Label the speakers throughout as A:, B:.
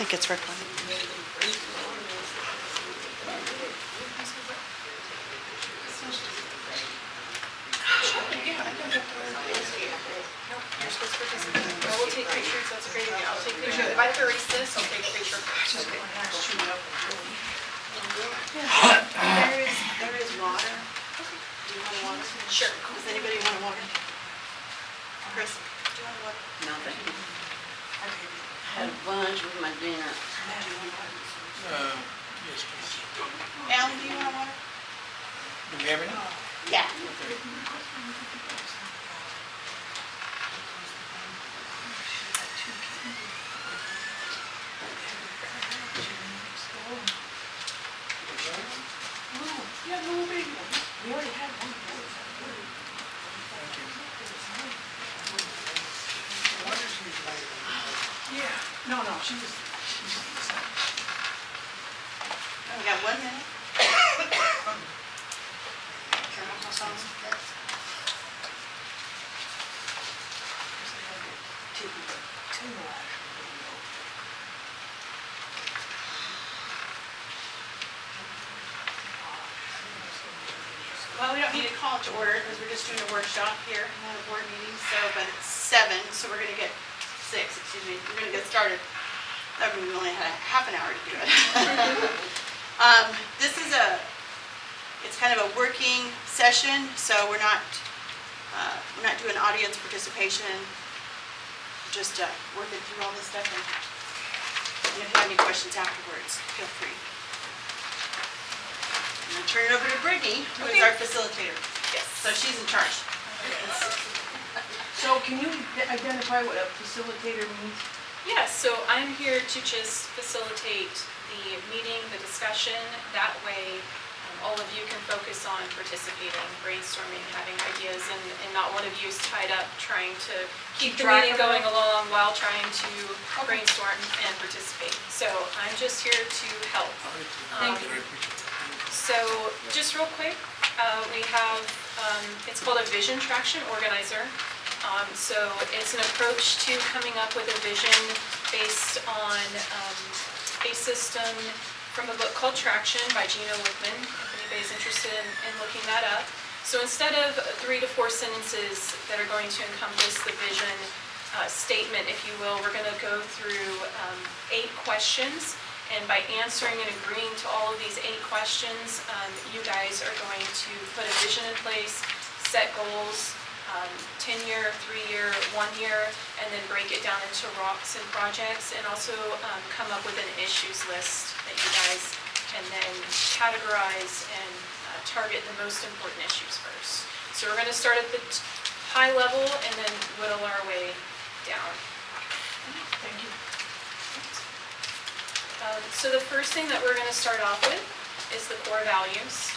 A: gets recorded.
B: I will take pictures, that's a great idea. I'll take pictures. If I have to erase this, I'll take a picture. Okay.
A: There is water. Do you want water?
B: Sure.
A: Does anybody want water? Chris, do you want water?
C: No, thank you. Had lunch with my dinner.
D: Yes, please.
A: Alan, do you want water?
D: Do we have any?
A: Yeah.
D: Yeah, no big one.
A: We already had one.
D: Thank you. What is she like? Yeah. No, she was.
A: We got 1 minute. Turn off my phone. Well, we don't need to call it to order because we're just doing a workshop here, not a board meeting, but it's 7, so we're gonna get 6, excuse me, we're gonna get started. I mean, we only had a half an hour to do it. This is it's kind of a working session, so we're not doing audience participation, just working through all this stuff. And if you have any questions afterwards, feel free. I'm going to turn it over to Brittany, who is our facilitator.
B: Yes.
A: So she's in charge.
E: So can you identify what a facilitator means?
B: Yes, so I'm here to just facilitate the meeting, the discussion. That way, all of you can focus on participating, brainstorming, having ideas, and not one of you is tied up trying to keep the meeting going along while trying to brainstorm and participate. So I'm just here to help.
D: Thank you.
B: So just real quick, we have, it's called a vision traction organizer. So it's an approach to coming up with a vision based on a system from a book called Traction by Gino Wickman, if anybody's interested in looking that up. So instead of 3 to 4 sentences that are going to encompass the vision statement, if you will, we're going to go through 8 questions. And by answering and agreeing to all of these 8 questions, you guys are going to put a vision in place, set goals, 10-year, 3-year, 1-year, and then break it down into rocks and projects, and also come up with an issues list that you guys can then categorize and target the most important issues first. So we're going to start at the high level and then whittle our way down.
E: Thank you.
B: So the first thing that we're going to start off with is the core values.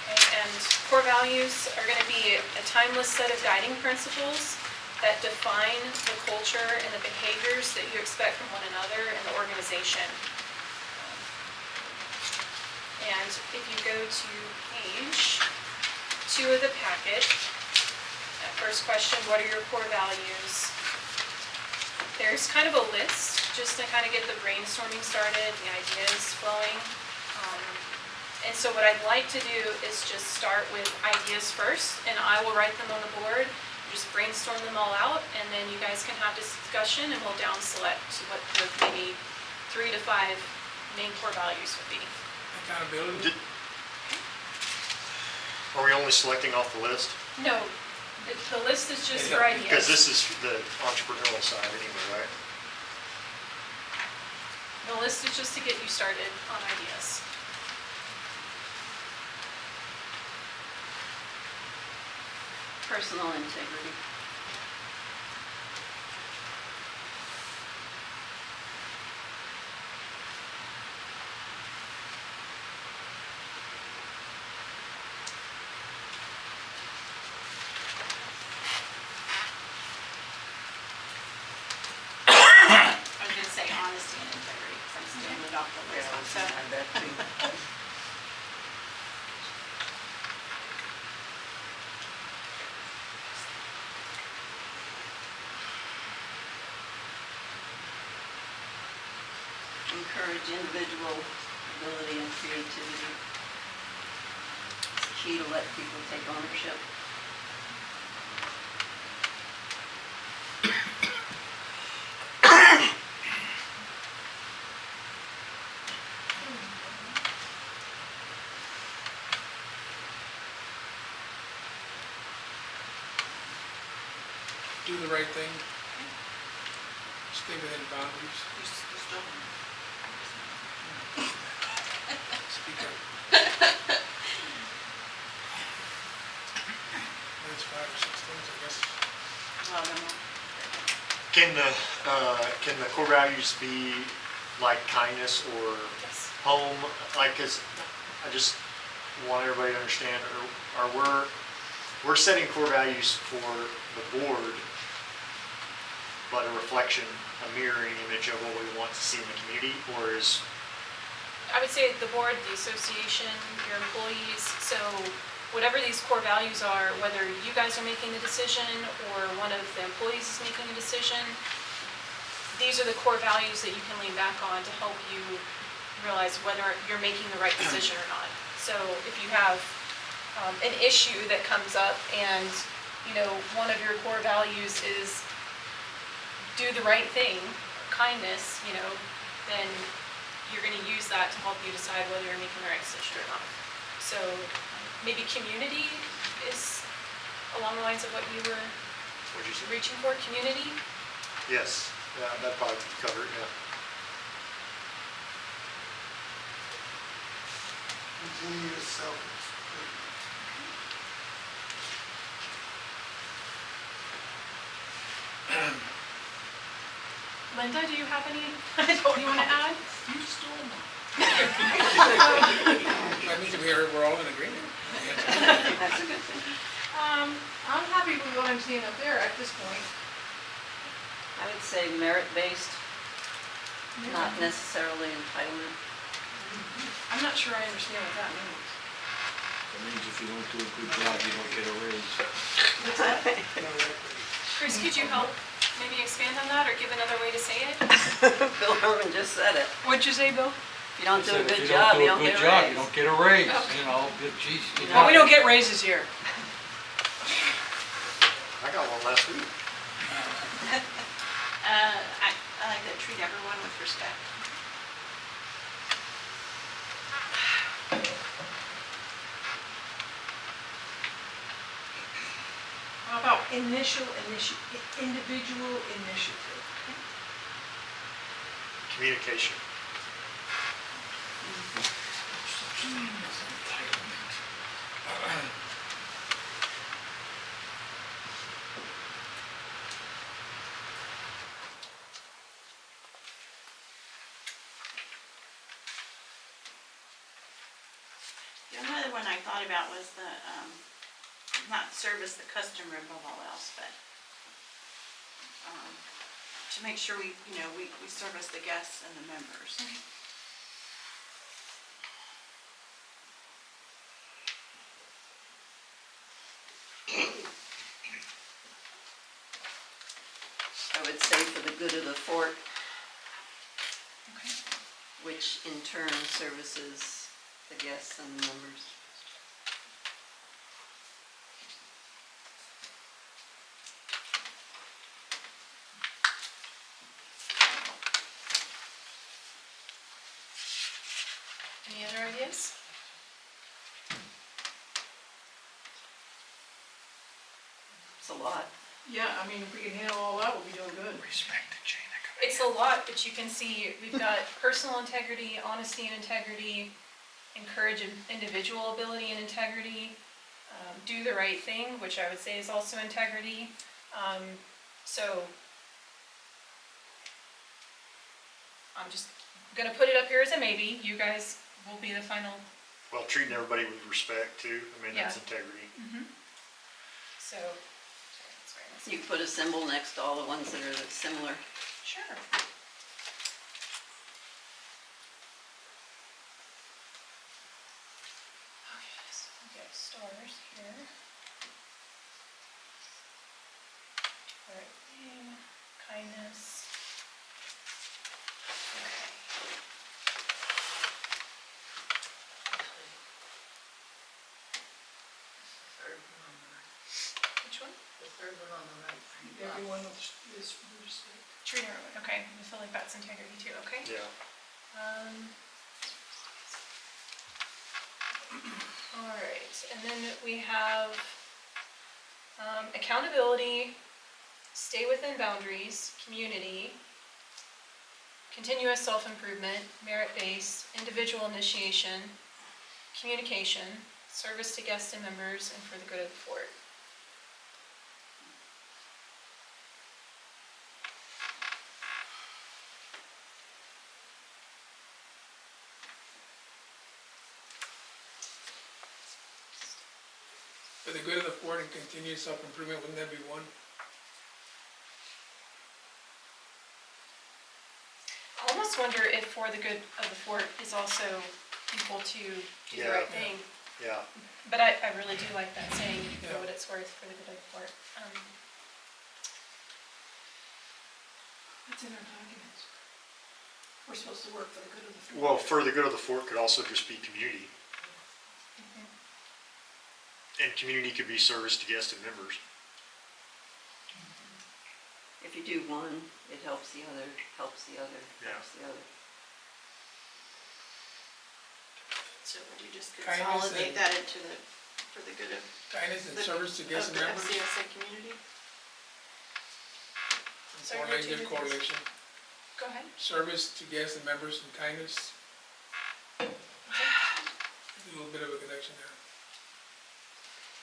B: Okay, and core values are going to be a timeless set of guiding principles that define the culture and the behaviors that you expect from one another in the organization. And if you go to page 2 of the packet, that first question, what are your core values? There's kind of a list just to kind of get the brainstorming started, the ideas flowing. And so what I'd like to do is just start with ideas first, and I will write them on the board, just brainstorm them all out, and then you guys can have this discussion and we'll down select what the maybe 3 to 5 main core values would be.
D: Accountability.
F: Are we only selecting off the list?
B: No, the list is just for ideas.
F: Because this is the entrepreneurial side anyway, right?
B: The list is just to get you started on ideas.
C: Personal integrity.
A: I was going to say honesty and integrity, because I'm still in the doctoral list.
C: encourage individual ability and creativity. It's key to let people take ownership.
D: Do the right thing. Stay within boundaries. Speak up. That's 5 or 6 things, I guess.
A: Well, then we'll-
F: Can the core values be like kindness or
B: Yes.
F: home? Like, 'cause I just want everybody to understand, we're setting core values for the board, but a reflection, a mirroring image of what we want to see in the community, or is,
B: I would say the board, the association, your employees, so whatever these core values are, whether you guys are making the decision or one of the employees is making a decision, these are the core values that you can lean back on to help you realize whether you're making the right decision or not. So if you have an issue that comes up and, one of your core values is do the right thing, kindness, then you're going to use that to help you decide whether you're making the right decision or not. So maybe community is along the lines of what you were
F: what'd you say?
B: reaching for, community?
F: Yes, yeah, that'd probably cover it, yeah.
D: Continuous self-improvement.
B: Linda, do you have any, you want to add?
D: You stole mine. That means we're all in agreement.
C: That's a good thing.
E: I'm happy with what I'm seeing up there at this point.
C: I would say merit-based, not necessarily entitlement.
E: I'm not sure I understand what that means.
G: That means if you don't do a good job, you don't get a raise.
E: What's that?
B: Chris, could you help maybe expand on that or give another way to say it?
C: Bill Herman just said it.
E: What'd you say, Bill?
C: If you don't do a
G: If
C: good
G: you
C: job, you
G: don't
C: don't
G: do a
C: get
G: good
C: a
G: job,
C: raise.
G: you don't get a raise,
B: Okay.
G: but geez.
E: No, we don't get raises here.
F: I got one last week.
A: I like to treat everyone with respect.
E: How about individual initiative?
F: Communication.
A: The only other one I thought about was the, not service the customer above all else, but to make sure we service the guests and the members.
C: I would say for the good of the fort,
B: Okay.
C: which in turn services the guests and the members.
B: Any other ideas?
C: It's a lot.
E: Yeah, I mean, if we can handle all that, we'll be doing good.
D: Respect the chain of command.
B: It's a lot, but you can see we've got personal integrity, honesty and integrity, encourage individual ability and integrity, do the right thing, which I would say is also integrity. So I'm just gonna put it up here as a maybe. You guys will be the final.
F: Well, treating everybody with respect too, I mean, that's
B: Yeah.
F: integrity.
B: So, sorry, that's very nice.
C: You put a symbol next to all the ones that are similar.
B: Sure. Okay, so we got stars here. Right thing, kindness. Okay. Which one?
C: The third one on the right.
D: Everyone is respect.
B: Treat everyone, okay, I feel like that's integrity too, okay?
F: Yeah.
B: All right, and then we have accountability, stay within boundaries, community, continuous self-improvement, merit-based, individual initiation, communication, service to guests and members, and for the good of the fort.
D: For the good of the fort and continuous self-improvement, wouldn't that be one?
B: I almost wonder if for the good of the fort is also equal to do the
F: Yeah.
B: right thing.
F: Yeah.
B: But I really do like that saying, for
D: Yeah.
B: what it's worth, for the good of the fort.
D: It's in our documents. We're supposed to work for the good of the fort.
F: Well, for the good of the fort could also just be community. And community could be service to guests and members.
C: If you do one, it helps the other, helps the other,
F: Yeah.
C: helps the other.
A: So would you just
D: Kindness
A: consolidate
D: and-
A: that into the, for the good of
D: Kindness and
A: the,
D: service to guests
A: of
D: and
A: the
D: members.
A: FCSA community?
B: So
D: Or
B: you're
D: I
B: two
D: did
B: different-
D: correlation.
B: Go ahead.
D: Service to guests and members and kindness. A little bit of a connection there.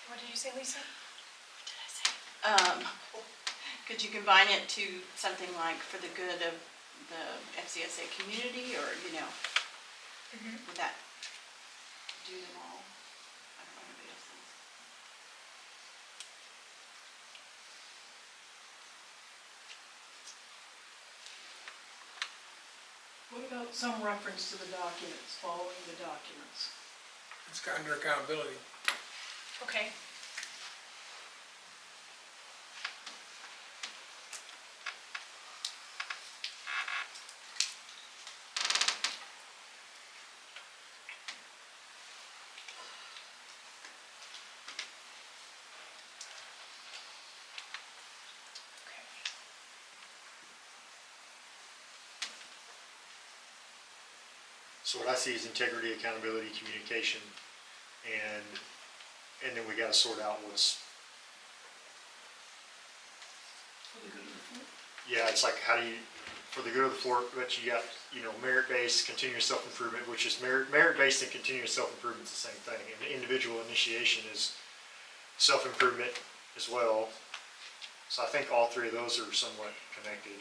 B: What did you say, Lisa?
A: What did I say? Could you combine it to something like for the good of the FCSA community, or, you know, would that do them all? I don't know anybody else thinks.
D: What about some reference to the documents, following the documents? It's under accountability.
B: Okay.
F: So what I see is integrity, accountability, communication, and then we gotta sort out what's,
D: For the good of the fort.
F: yeah, it's like, how do you, for the good of the fort, but you got, you know, merit-based, continuous self-improvement, which is merit-based and continuous self-improvement is the same thing. And individual initiation is self-improvement as well. So I think all three of those are somewhat connected.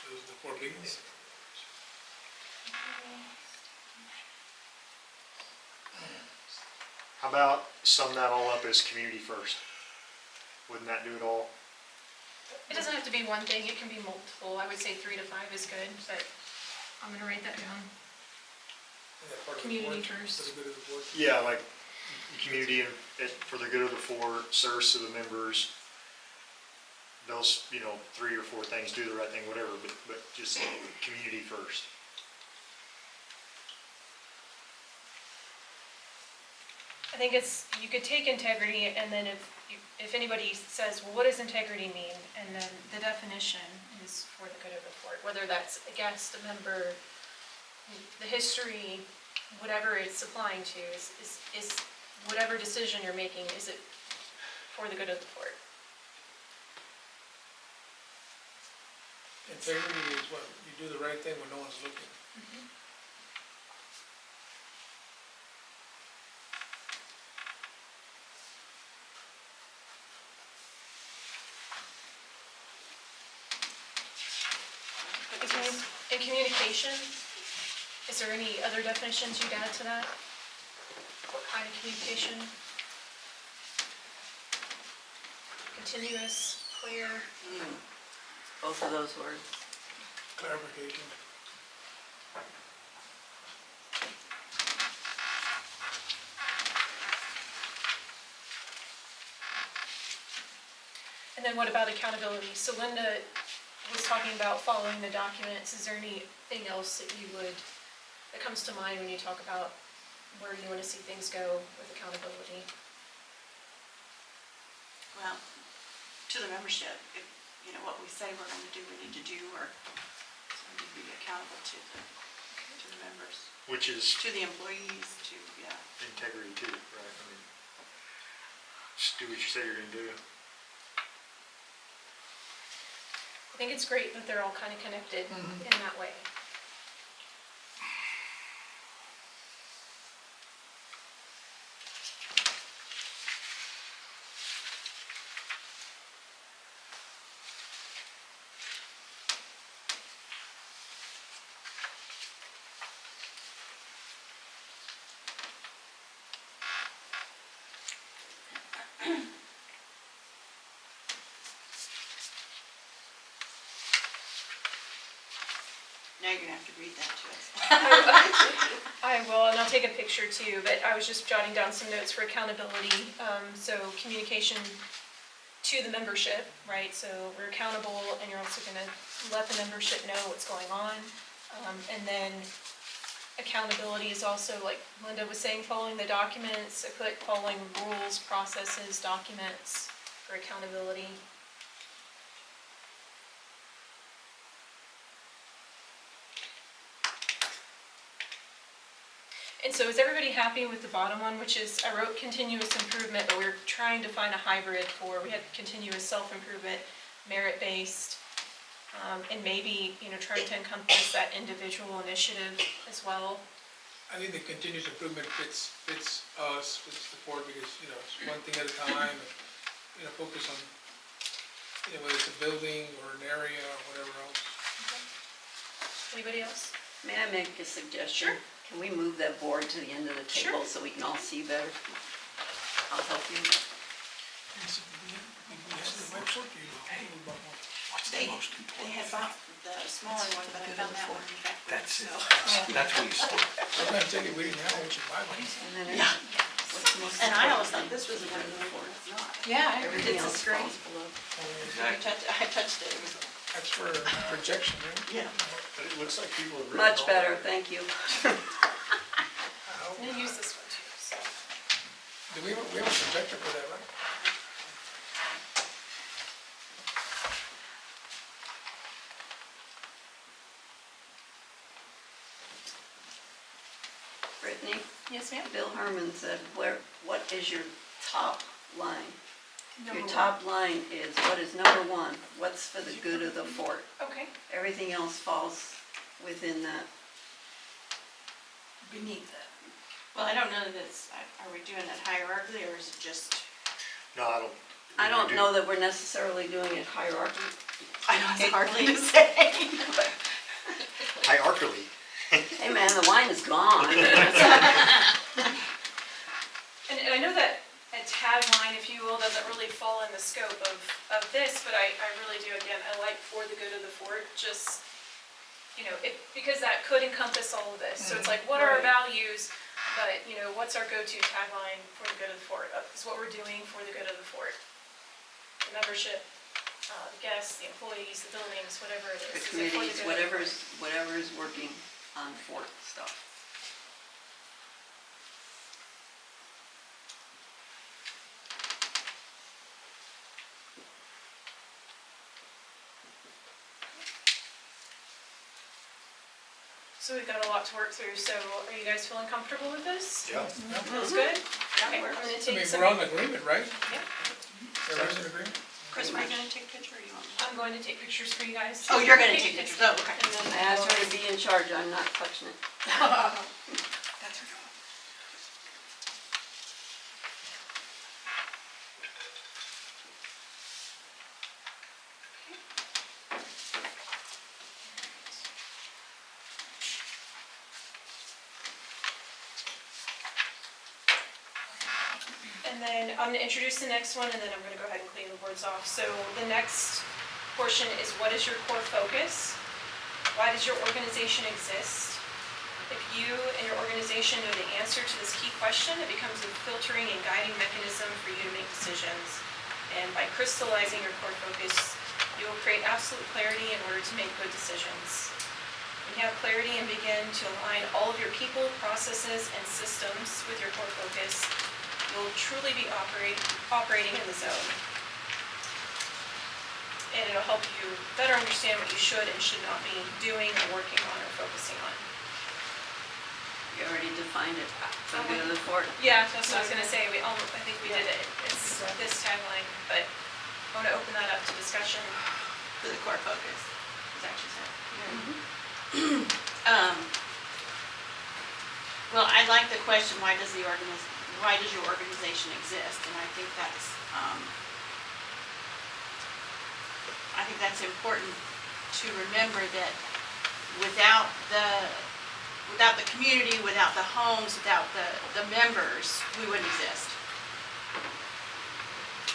D: So those are the four big ones.
F: How about sum that all up as community first? Wouldn't that do it all?
B: It doesn't have to be one thing, it can be multiple. I would say 3 to 5 is good, but I'm gonna write that down.
D: Is that part of the
B: Community
D: fort?
B: first.
D: For the good of the fort.
F: Yeah, like community and for the good of the fort, service to the members. Those, you know, 3 or 4 things, do the right thing, whatever, but just community first.
B: I think it's, you could take integrity, and then if anybody says, well, what does integrity mean? And then the definition is for the good of the fort, whether that's a guest, a member, the history, whatever it's applying to, is whatever decision you're making, is it for the good of the fort?
D: Integrity is what, you do the right thing when no one's looking.
B: In communication, is there any other definitions you'd add to that? What kind of communication? continuous, clear.
C: Both of those words.
D: Clarification.
B: And then what about accountability? So Linda was talking about following the documents. Is there anything else that that comes to mind when you talk about where you want to see things go with accountability?
A: Well, to the membership, if, you know, what we say we're going to do, we need to do, or so we need to be accountable to the members,
F: Which is
A: to the employees, to, yeah.
F: integrity too, right? I mean, just do what you say you're gonna do.
B: I think it's great that they're all kind of connected in that way.
A: Now you're gonna have to read that to us.
B: I will, and I'll take a picture too, but I was just jotting down some notes for accountability. So communication to the membership, right? So we're accountable, and you're also gonna let the membership know what's going on. And then accountability is also, like Linda was saying, following the documents. I put following rules, processes, documents for accountability. And so is everybody happy with the bottom one, which is, I wrote continuous improvement, but we're trying to find a hybrid for, we had continuous self-improvement, merit-based, and maybe, you know, trying to encompass that individual initiative as well.
D: I think the continuous improvement fits us, fits the board, because, you know, it's one thing at a time, and, you know, focus on, you know, whether it's a building or an area or whatever else.
B: Anybody else?
C: May I make a suggestion?
B: Sure.
C: Can we move that board to the end of the table so we can all see better? I'll help you.
A: They had bought the smaller one, but I found that one in fact.
G: That's it.
A: So.
G: That's what you start.
D: I'm gonna tell you, we didn't have one, we should buy one.
C: And then
A: Yeah.
C: what's the most
A: And I
C: important?
A: always thought this was a good one, it's not.
E: Yeah,
C: Everything
A: It's
C: else
A: great.
C: falls below.
A: I touched it, it was,
D: That's for projection, right?
A: yeah.
F: But it looks like people have written
C: Much
F: all
C: better,
F: that.
C: thank you.
B: I'm gonna use this one too, so.
D: Do we have a projector for that, right?
C: Brittany,
B: Yes, ma'am.
C: Bill Herman said, what is your top line? Your
B: Number
C: top line is, what is number one? What's for the good of the fort?
B: one. Okay.
C: Everything else falls within that.
E: beneath that.
A: Well, I don't know that it's, are we doing it hierarchically, or is it just?
F: No, I don't.
C: I
F: we
C: don't
F: do-
C: know that we're necessarily doing it hierarchically.
A: I know it's hardly to say.
F: Hierarchically.
C: Hey man, the wine is gone.
B: And I know that a tagline, if you will, doesn't really fall in the scope of this, but I really do, again, I like for the good of the fort, just, you know, because that could encompass all of this. So it's like, what are our values, but, you know, what's our go-to tagline for the good of the fort? Is what we're doing for the good of the fort. The membership, the guests, the employees, the buildings, whatever it
C: The
B: is. Is it for the
C: committees,
B: good of the fort?
C: whatever is working on fort stuff.
B: So we've got a lot to work through, so are you guys feeling comfortable with this?
F: Yeah.
B: That's good? Okay, I'm gonna
D: I
B: take
D: mean,
B: some.
D: we're on agreement, right?
B: Yeah,
D: Everyone's in agreement?
A: Chris, are you gonna take a picture, or you want me to?
B: I'm going to take pictures for you guys.
A: Oh, you're gonna take pictures, oh, okay.
B: And then
C: I asked her to be in charge, I'm not touching it.
A: That's her job.
B: And And then I'm gonna introduce the next one, and then I'm gonna go ahead and clean the boards off. So the next portion is, what is your core focus? Why does your organization exist? If you and your organization know the answer to this key question, it becomes a filtering and guiding mechanism for you to make decisions. And by crystallizing your core focus, you will create absolute clarity in order to make good decisions. When you have clarity and begin to align all of your people, processes, and systems with your core focus, you'll truly be operating in the zone. And it'll help you better understand what you should and should not be doing or working on or focusing on.
C: You already defined it, so go to the fort.
B: Yeah, that's what I was gonna say, I think we did it, it's this tagline, but I wanna open that up to discussion.
A: For the core focus, is that what you said?
C: Mm-hmm.
A: Well, I like the question, why does your organization exist? And I think that's important to remember, that without the community, without the homes, without the members, we wouldn't exist.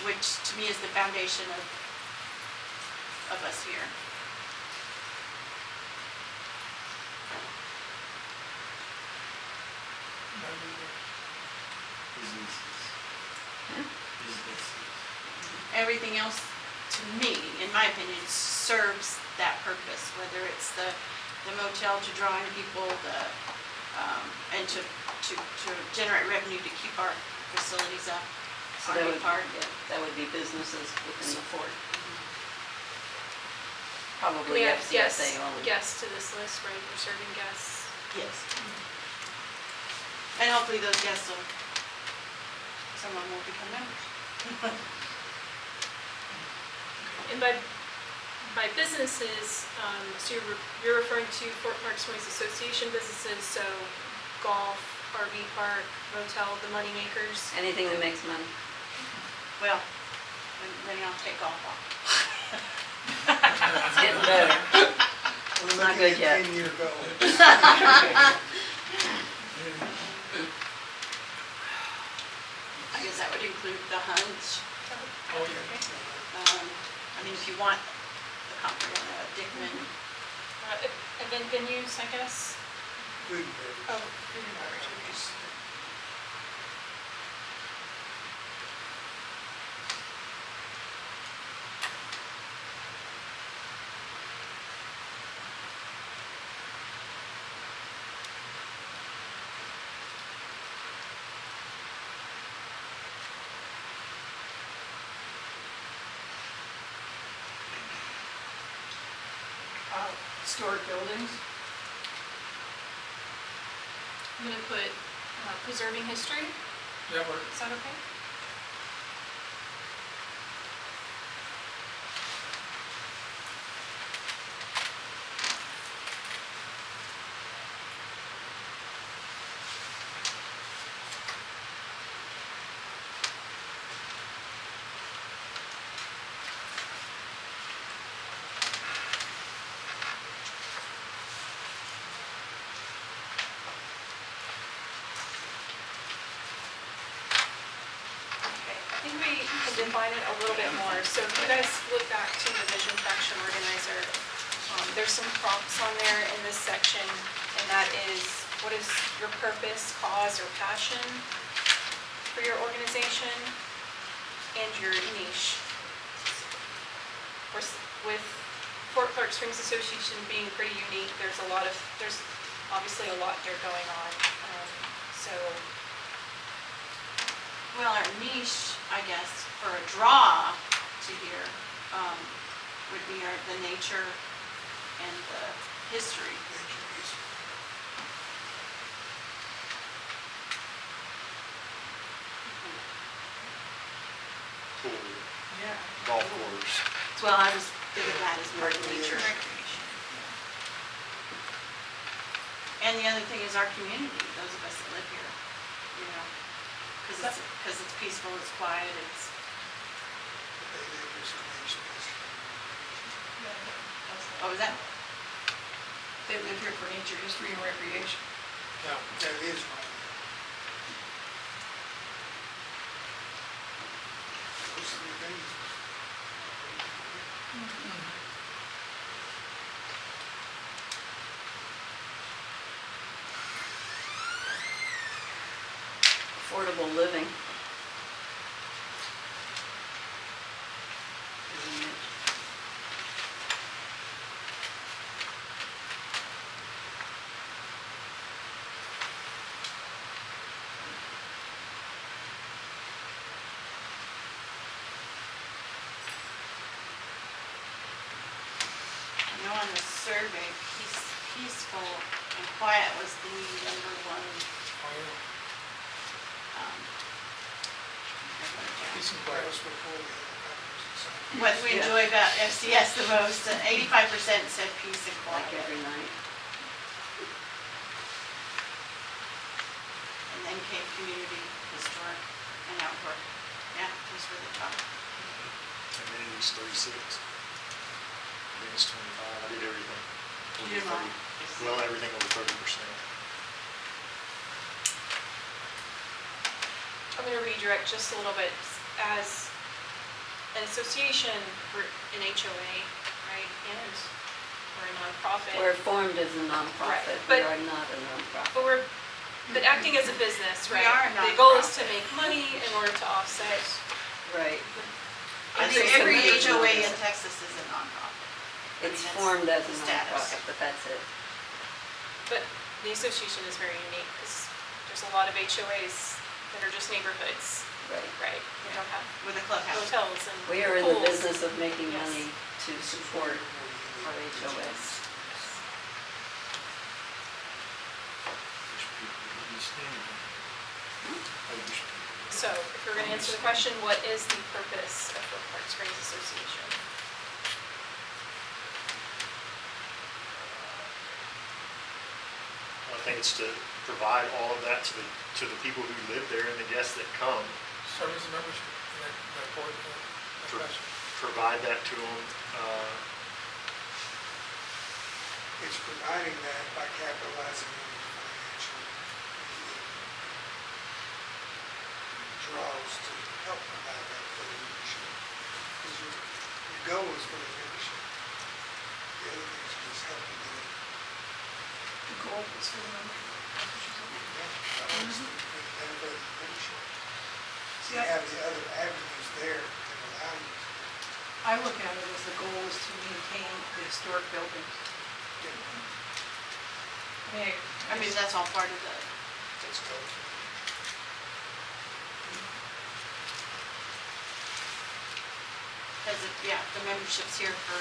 A: Which to me is the foundation of us here. Everything else, to me, in my opinion, serves that purpose, whether it's the motel to draw in people, and to generate revenue to keep our facilities up.
C: So that would, that would be businesses within the fort. Probably
B: We have
C: FCSA only.
B: guests to this list, right, we're serving guests.
A: Yes. And hopefully those guests someone will become members.
B: And by businesses, so you're referring to Fort Park Springs Association businesses, so golf, RV park, motel, the money makers.
C: Anything that makes money.
A: Well, then I'll take off.
C: It's getting better. It's not good yet.
A: I guess that would include the hunts.
D: Oh, yeah.
A: I mean, if you want the comprehensive Dickman.
B: And then venues, I guess.
D: Food and beverage.
B: Oh, food and beverage, okay.
E: Historic buildings.
B: I'm gonna put preserving history,
D: That works.
B: is that okay? I think we can define it a little bit more. So if you guys look back to the vision traction organizer, there's some prompts on there in this section, and that is, what is your purpose, cause, or passion for your organization, and your niche. With Fort Clark Springs Association being pretty unique, there's obviously a lot there going on. So
A: Well, our niche, I guess, for a draw to here, would be the nature and the history.
F: Pool,
E: Yeah.
F: golf course.
A: Well, I was thinking that as more nature. And the other thing is our community, those of us that live here, you know, because it's peaceful, it's quiet, it's. What was that?
E: They live here for nature, history, and recreation.
D: Yeah, that is right.
H: most of the things.
C: Affordable living. Isn't it?
A: I know on the survey, peaceful and quiet was the number one.
D: Oh, yeah.
A: I wrote it down.
D: Peace and
H: That
D: quiet.
H: was before the other factors and stuff.
A: What do we
C: Yeah.
A: enjoy about FCS the most? 85% said peace and
C: Like
A: quiet.
C: every night.
A: And then came community, historic, and outdoor. Yeah, those were the top.
F: Amenities 36. I think it's 25. I did everything.
A: You did what?
F: Well, everything over 30%.
B: I'm going to redirect just a little bit. As an association, we're an HOA, right? And we're a nonprofit.
C: We're formed as a nonprofit, we
B: Right, but-
C: are not a nonprofit.
B: But acting as a business,
A: We
B: right?
A: are a
B: The goal is to
A: nonprofit.
B: make money in order to offset.
C: Right.
A: I think
C: It's
A: every
C: a-
A: HOA in Texas is a nonprofit.
C: It's
A: That's
C: formed as a
A: the status.
C: nonprofit, but that's it.
B: But the association is very unique because there's a lot of HOAs that are just neighborhoods,
C: Right.
B: right? They don't have
A: With a clubhouse.
B: hotels and
C: We are in the
B: pools.
C: business of making
B: Yes.
C: money to support our HOAs.
G: Wish people would understand that. I wish people would.
B: So if we're going to answer the question, what is the purpose of the Park Springs Association?
F: I think it's to provide all of that to the people who live there and the guests that come.
D: Service and membership, that board, that
F: Sure.
D: question.
F: Provide that to them.
H: It's providing that by capitalizing on the financial draws to help provide that for the membership. Because your goal is for the membership. The other thing is just helping them.
E: The goal is for the membership.
H: That was the benefit of the membership. So you
E: Yeah.
H: have the other avenues there that allow you to.
E: I look at it as the goal is to maintain the historic buildings.
A: I mean, that's all part of the,
H: That's total.
A: because if, yeah, if the membership's here for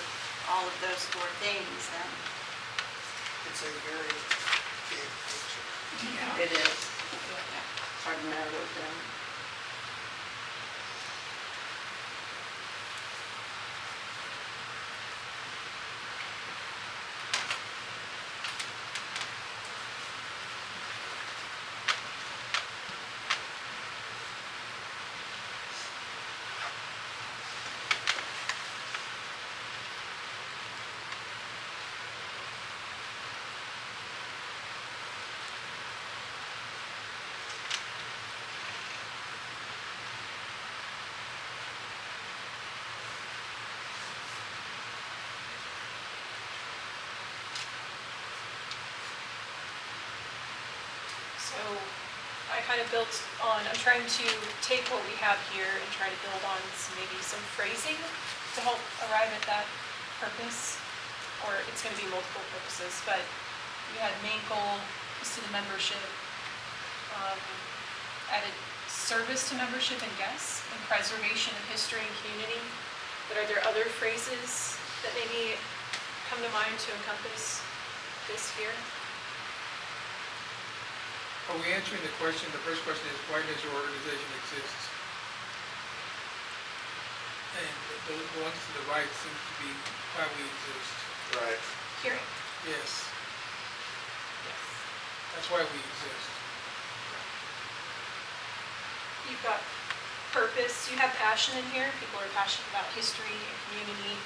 A: all of those four things, then
H: It's a very big picture.
E: Yeah.
C: It is.
A: yeah.
C: Hard to narrow it down.
B: So I kind of built on, I'm trying to take what we have here and try to build on maybe some phrasing to help arrive at that purpose, or it's going to be multiple purposes, but we had main goal is to the membership, added service to membership and guests, and preservation of history and community. But are there other phrases that maybe come to mind to encompass this here?
D: Are we answering the question, the first question is, why does your organization exist? And the ones to the right seem to be why we exist.
F: Right.
B: Hearing.
D: Yes,
B: Yes.
D: that's why we exist.
B: You've got purpose, you have passion in here, people are passionate about history and community.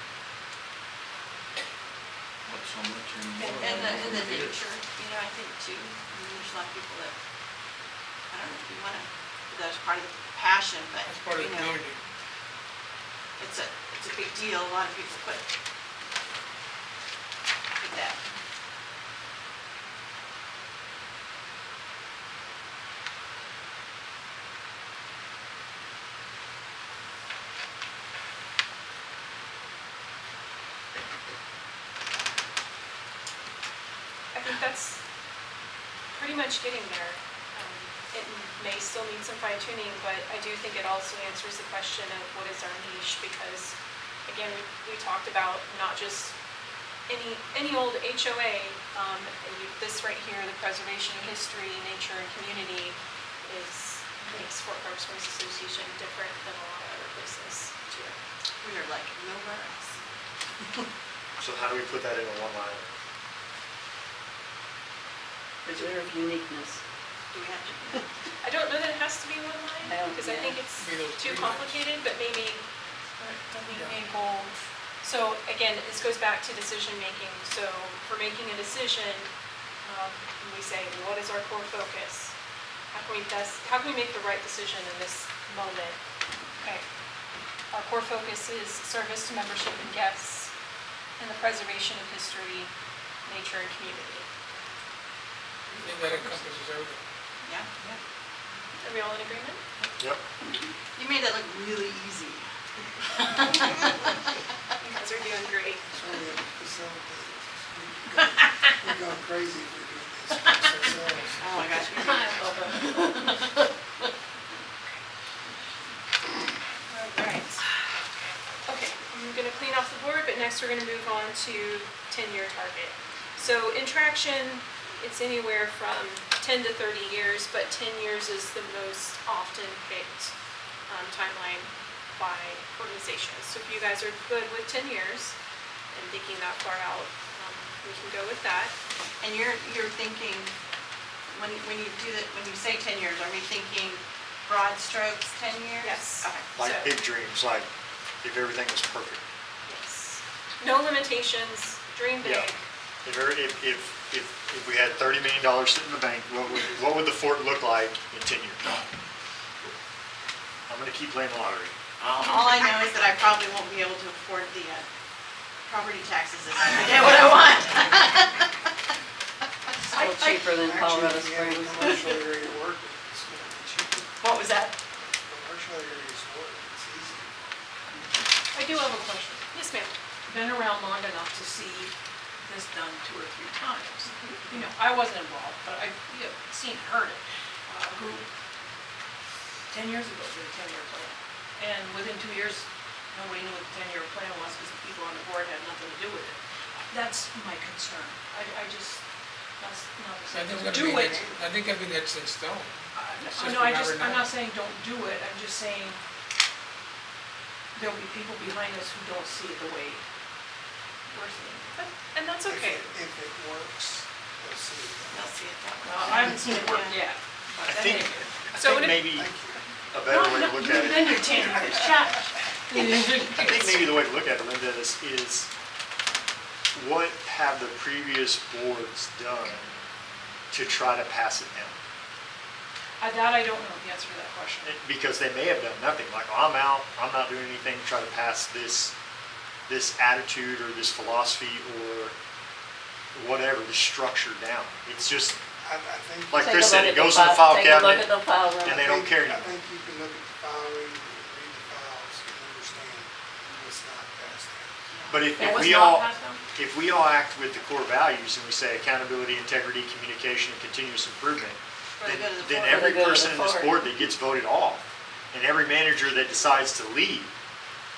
G: Not so much anymore.
A: And the
G: It is.
A: nature, you know, I think too, I mean, there's a lot of people that, I don't know if you want to, that's part of the passion, but,
D: That's part of
A: you
D: the
A: know,
D: community.
A: it's a big deal, a lot of people put that.
B: I think that's pretty much getting there. It may still need some fine tuning, but I do think it also answers the question of what is our niche, because again, we talked about not just any old HOA, this right here, the preservation of history, nature, and community makes Fort Park Springs Association different than a lot of other places too.
A: We are like nowhere else.
F: So how do we put that into one line?
C: Preserve uniqueness.
A: Do we have to?
B: I don't know that it has to be one line,
C: No,
B: because I
C: yeah.
B: think it's
D: Maybe those
B: too
D: 3 lines.
B: complicated, but maybe
D: Yeah.
B: a goal. So again, this goes back to decision making. So for making a decision, we say, what is our core focus? How can we make the right decision in this moment? Okay. Our core focus is service to membership and guests, and the preservation of history, nature, and community.
D: I think that encompasses everything.
A: Yeah.
B: Are we all in agreement?
F: Yep.
A: You made that look really easy.
B: You guys are doing great.
H: So we have facilitators. We're going crazy if we're doing this ourselves.
A: Oh my gosh.
B: All right. Okay, I'm gonna clean off the board, but next we're gonna move on to 10-year target. So in traction, it's anywhere from 10 to 30 years, but 10 years is the most often picked timeline by organizations. So if you guys are good with 10 years and thinking that far out, we can go with that.
A: And you're thinking, when you do that, when you say 10 years, are we thinking broad strokes, 10 years?
B: Yes.
A: Okay.
F: Like
B: So-
F: big dreams, like if everything was perfect.
B: Yes. No limitations, dream big.
F: Yeah. If we had $30 million sitting in the bank, what would the fort look like in 10 years? I'm gonna keep playing the lottery.
A: All I know is that I probably won't be able to afford the property taxes if I get what I want.
C: Still cheaper than Colorado
H: Actually, if you have a
C: Springs.
H: commercial area work, it's going to be cheaper.
A: What was that?
H: Commercial areas work, it's easy.
E: I do have a question.
B: Yes, ma'am.
E: Been around long enough to see this done 2 or 3 times. You know, I wasn't involved, but I've seen, heard it. Who 10 years ago did a 10-year plan. And within 2 years, nobody knew what the 10-year plan was because the people on the board had nothing to do with it. That's my concern. I just, that's not to say
D: I think
E: don't
D: it's
E: do
D: gonna be,
E: it.
D: I think everything that's in stone. It's just
E: No,
D: a matter
E: I'm
D: now.
E: not saying don't do it. I'm just saying there'll be people behind us who don't see it the way we're seeing it.
B: And that's okay.
H: If it works, they'll see it.
A: They'll see it that way.
E: Well, I haven't seen it work yet.
F: I think,
B: So
F: I
B: would
F: think
B: it-
F: maybe
H: Thank you.
F: a better way to look at
E: You've been
F: it,
E: here 10 years, Chuck.
F: I think maybe the way to look at it, Linda, is what have the previous boards done to try to pass it down?
E: That I don't know the answer to that question.
F: Because they may have done nothing, like, I'm out, I'm not doing anything to try to pass this attitude or this philosophy or whatever, this structure down. It's just,
H: I think.
F: like
C: Take a
F: Chris said,
C: look
F: it
C: at
F: goes in the file
C: Take a look
F: cabinet
C: at the file room.
F: and they don't care
H: I
F: anymore.
H: think you can look at the file read and read the files and understand what's not passed down.
F: But
E: It was
F: if
E: not passed down?
F: we all act with the core values and we say accountability, integrity, communication, and continuous improvement,
A: For the good of the
F: then
A: board.
F: every
C: For the good of
F: person
C: the
F: in this
C: board.
F: board that gets voted off, and every manager that decides to leave,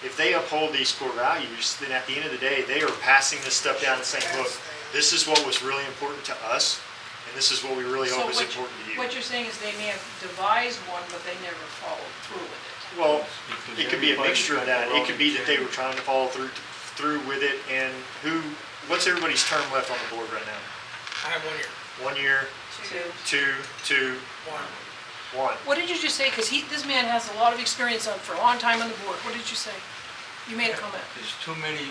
F: if they uphold these core values, then at the end of the day, they are passing this stuff down and saying, look, this is what was really important to us, and this is what we really hope is important to you.
E: What you're saying is they may have devised one, but they never followed through with it.
F: Well,
G: Because
F: it could be a
G: everybody's
F: mixture of
G: got
F: that.
G: their
F: It could be
G: own
F: that they were
G: agenda.
F: trying to follow through with it, and what's everybody's term left on the board right now?
D: I have 1 year,
F: 1 year, 2,
D: 1.
F: 1.
E: What did you just say? Because this man has a lot of experience for a long time on the board. What did you say? You made a comment.
G: There's too many,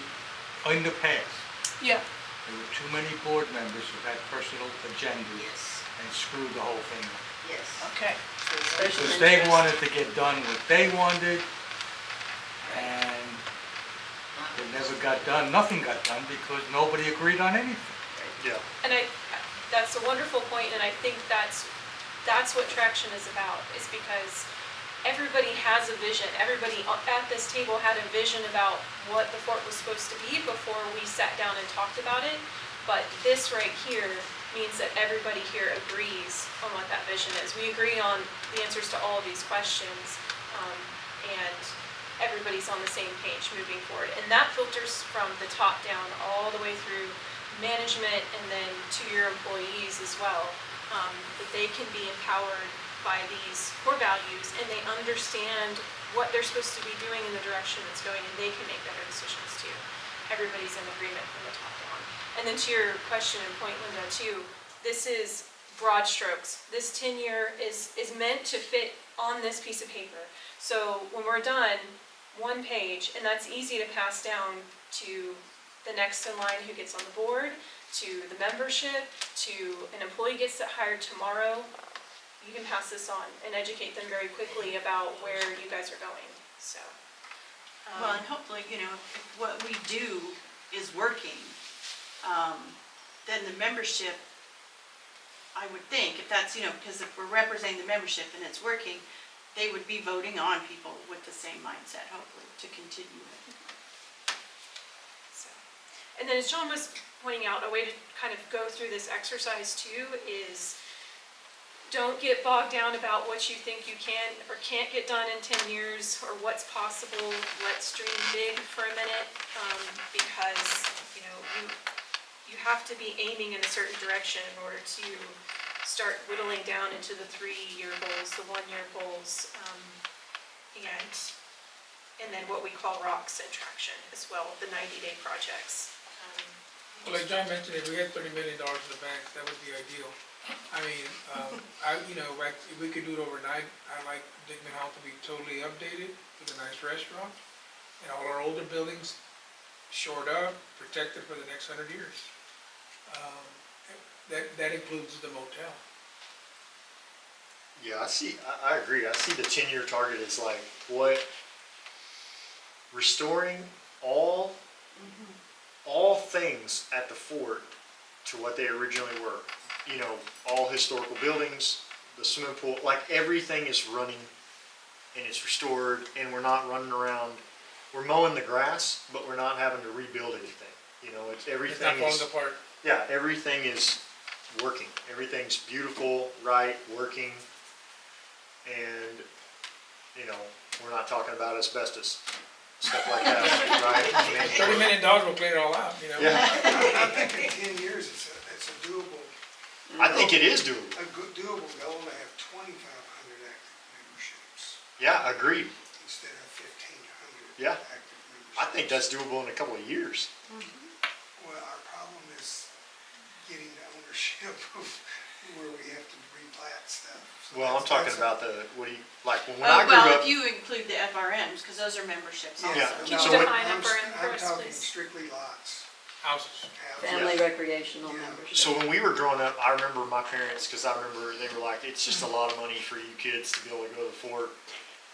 G: in the past,
E: Yeah.
G: there were too many board members who had personal agendas and screwed the whole thing up.
A: Yes.
E: Okay.
C: Special
G: Because they
C: interest.
G: wanted to get done what they wanted, and
I: never got done, nothing got done because nobody agreed on anything.
F: Yeah.
B: And that's a wonderful point, and I think that's what traction is about, is because everybody has a vision. Everybody at this table had a vision about what the fort was supposed to be before we sat down and talked about it. But this right here means that everybody here agrees on what that vision is. We agree on the answers to all of these questions, and everybody's on the same page moving forward. And that filters from the top down all the way through management and then to your employees as well, that they can be empowered by these core values and they understand what they're supposed to be doing in the direction it's going, and they can make better decisions too. Everybody's in agreement from the top down. And then to your question and point, Linda, too, this is broad strokes. This tenure is meant to fit on this piece of paper. So when we're done, one page, and that's easy to pass down to the next in line who gets on the board, to the membership, to an employee gets hired tomorrow. You can pass this on and educate them very quickly about where you guys are going, so.
A: Well, and hopefully, if what we do is working, then the membership, I would think, if that's, because if we're representing the membership and it's working, they would be voting on people with the same mindset, hopefully, to continue it.
B: So. And then as John was pointing out, a way to kind of go through this exercise too is don't get bogged down about what you think you can or can't get done in 10 years or what's possible. Let's dream big for a minute, because you have to be aiming in a certain direction in order to start whittling down into the 3-year goals, the 1-year goals, and then what we call rocks and traction as well, the 90-day projects.
D: Well, like John mentioned, if we had $30 million in the bank, that would be ideal. I mean, like, if we could do it overnight, I'd like Dickman Hall to be totally updated with a nice restaurant, and all our older buildings shored up, protected for the next 100 years. That includes the motel.
F: Yeah, I agree. I see the 10-year target as like what, restoring all things at the fort to what they originally were. All historical buildings, the swimming pool, like everything is running and it's restored, and we're not running around. We're mowing the grass, but we're not having to rebuild anything. It's
D: It's
F: everything
D: not falling
F: is,
D: apart.
F: yeah, everything is working. Everything's beautiful, right, working, and we're not talking about asbestos, stuff like that, right?
D: $30 million will clean it all out,
F: Yeah,
H: I think in 10 years, it's a doable,
F: I think it is doable.
H: a good doable goal to have 2,500 active memberships
F: Yeah, agreed.
H: instead of 1,500
F: Yeah.
H: active memberships.
F: I think that's doable in a couple of years.
H: Well, our problem is getting the ownership of where we have to replat stuff. So
F: Well, I'm
H: that's-
F: talking
H: that's-
F: about like when I grew
A: Well,
F: up.
A: if you include the FRMs, because those are memberships also.
F: Yeah.
B: Can you
F: So
B: define
H: I'm
B: FRM for
H: I'm
B: us,
H: talking
B: please?
H: strictly lots.
D: Houses.
H: houses.
C: Family recreational
H: Yeah.
C: membership.
F: So when we were growing up, I remember my parents, because I remember they were like, it's just a lot of money for you kids to be able to go to the fort.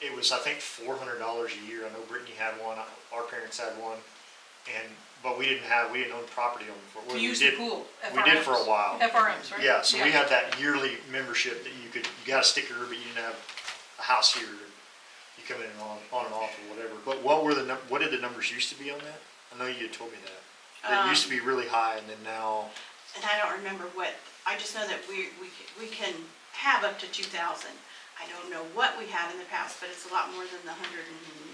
F: It was, I think, $400 a year. I know Brittany had one, our parents had one, but we didn't own property on the fort. Well,
E: To
F: we
E: use
F: did-
E: the pool,
F: We did for a while.
E: FRMs, right?
F: Yeah, so we had that yearly membership that you got a sticker, but you didn't have a house here. You come in and on and off or whatever. But what did the numbers used to be on that? I know you had told me that. It used to be really high, and then now.
A: And I don't remember I just know that we can have up to 2,000. I don't know what we had in the past, but it's a lot more than the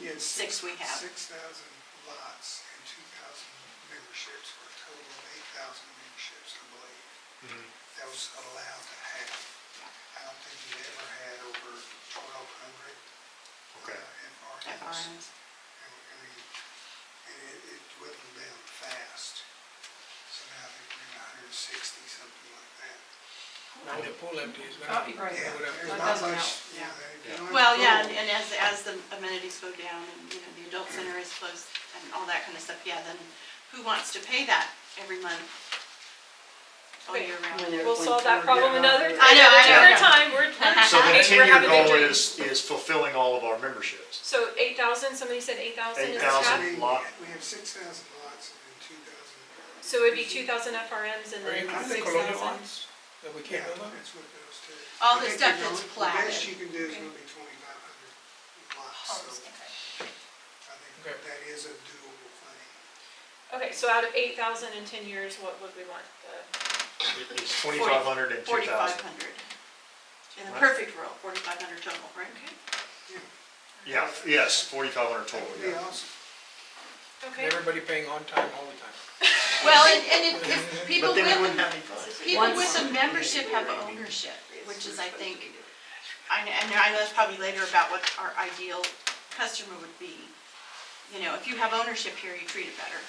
H: Yeah,
A: 106 we have.
H: 6,000 lots and 2,000 memberships, for a total of 8,000 memberships, I believe. That was allowed to have. I don't think you ever had over 1,200
F: Okay.
A: FRMs.
H: And it dwindled down fast. So now I think we're at 160, something like that.
D: And the pool empty is
E: That'd be
D: gonna.
E: great.
H: Yeah, there's
E: That
H: not
E: doesn't
H: much,
E: help.
H: yeah.
A: Yeah.
H: they don't have
A: Well,
H: a
A: yeah,
H: pool.
A: and as the amenities go down and, the adult center is closed and all that kind of stuff, yeah, then who wants to pay that every month? all year round.
C: When they're
B: We'll
C: going
B: solve that
C: through
B: problem
C: it.
B: another,
A: I know,
B: at a
A: I know.
B: different time, we're,
F: So the
B: we're
F: 10-year
B: having a
F: goal
B: dream.
F: is fulfilling all of our memberships.
B: So 8,000, somebody said 8,000 is the
F: 8,000.
B: cap?
F: lot.
H: We have 6,000 lots and then 2,000.
B: So it'd be 2,000 FRMs and
D: Are you
B: then
D: including the colonial
B: 6,000?
D: ones that we can't
H: Yeah,
D: build on?
H: that's what those two.
A: All
H: I
A: the
H: think
A: stuff
H: you're
A: that's
H: going-
A: platted.
H: The best you can do is
B: Okay.
H: gonna be 2,500 lots,
B: Homes,
H: so
B: okay.
H: I think
D: Okay.
H: that is a doable thing.
B: Okay, so out of 8,000 in 10 years, what would we want?
F: It's 2,500 and 2,000.
A: 4,500. In the perfect world, 4,500 total, right?
F: Yeah, yes, 4,500
H: That
F: total,
H: would be
F: yeah.
H: awesome.
B: Okay,
D: Everybody paying on time, all the time.
A: Well, and if people
F: But then we
A: with,
F: wouldn't have any fun.
A: people with a membership have ownership, which is, I think, and I know it's probably later about what our ideal customer would be. You know, if you have ownership here, you treat it better.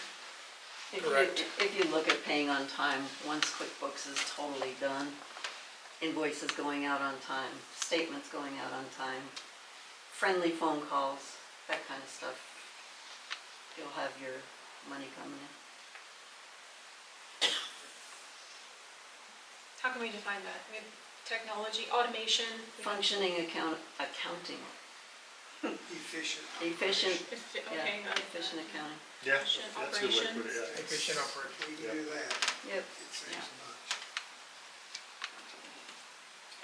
D: Correct.
C: If you look at paying on time, once QuickBooks is totally done, invoices going out on time, statements going out on time, friendly phone calls, that kind of stuff, you'll have your money coming in.
B: how can we define that? I mean, technology, automation?
C: Functioning accounting,
H: Efficient.
C: efficient,
B: Okay,
C: yeah, efficient accounting.
F: Yeah,
B: Efficient
F: that's a good way to put it, yeah.
D: Efficient operation.
H: If we can do that,
C: Yep.
H: it saves
A: Yeah.
H: much.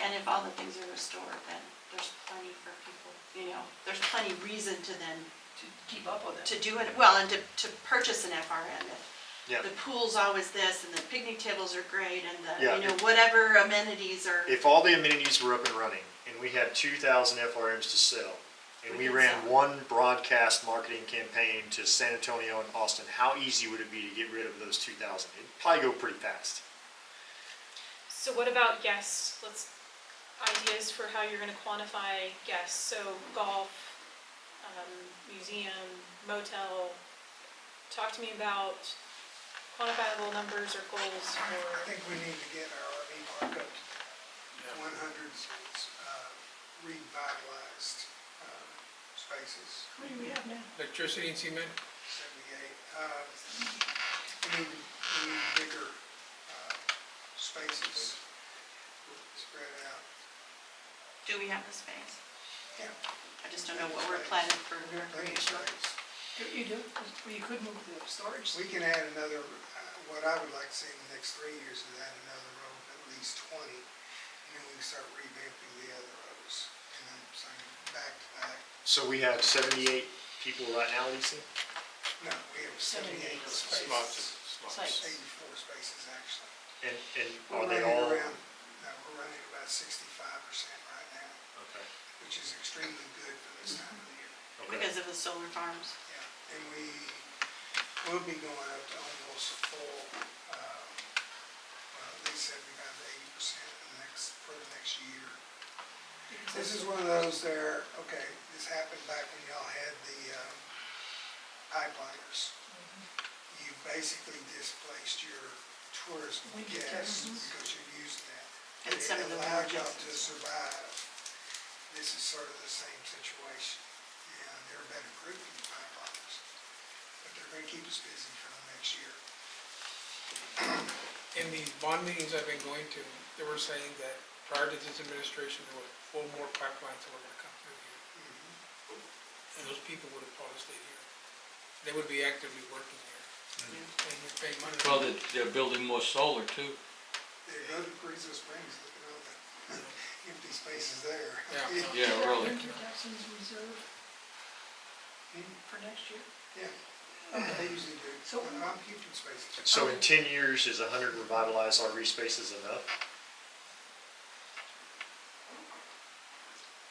A: And if all the things are restored, then there's plenty for people, you know, there's plenty reason to then,
E: To keep up with it.
A: to do it, well, and to purchase an FRM.
F: Yeah.
A: The pool's always this, and the picnic tables are great, and the,
F: Yeah.
A: you know, whatever amenities are.
F: If all the amenities were up and running, and we had 2,000 FRMs to sell, and
A: We
F: we
A: can
F: ran
A: sell.
F: one broadcast marketing campaign to San Antonio and Austin, how easy would it be to get rid of those 2,000? It'd probably go pretty fast.
B: So what about guests? Ideas for how you're gonna quantify guests, so golf, museum, motel. Talk to me about quantifiable numbers or goals
H: I
B: for,
H: think we need to get our RV park up to 100 revitalized spaces,
E: What do we have now?
D: Electricity and cement,
H: 78. We need bigger spaces spread out.
A: Do we have the space?
H: Yeah.
A: I just don't know what we're planning for
H: We're gonna plenty of
A: recreation.
H: space.
E: You do, well, you could move the storage.
H: We can add another, what I would like to see in the next 3 years is add another row of at least 20. And then we can start revamping the other rows. And then saying back to back.
F: So we have 78 people right now leasing?
H: No, we have 78 spaces.
E: Sites.
H: 84 spaces actually.
F: And
H: We're
F: are they
H: running
F: all?
H: around- No, we're running about 65% right now,
F: Okay,
H: which is extremely good for this time of the year.
F: okay.
A: Because of the solar farms.
H: Yeah, and we will be going up to almost full, well, they said we got to 80% for the next year. This is one of those there, okay, this happened back when y'all had the pipeliners. You basically displaced your tourism
E: Winter
H: guests
E: tourism.
H: because you're using that.
A: And some of the
H: It allowed
A: more
H: y'all to survive. This is sort of the same situation. Yeah, they're a better group than the pipeliners, but they're gonna keep us busy for the next year.
D: in these bond meetings I've been going to, they were saying that prior to this administration, there were 4 more pipelines that were gonna come through here. And those people would have probably stayed here. They would be actively working here. And you're paying money.
I: Well, they're building more solar too.
H: They go to Carrizo Springs, look at all the empty spaces there.
D: Yeah.
I: Yeah, really.
E: Winter Texans Reserve for next year.
H: Yeah, they usually do.
E: So-
H: I'm keeping spaces.
F: So in 10 years, is 100 revitalized RV spaces enough?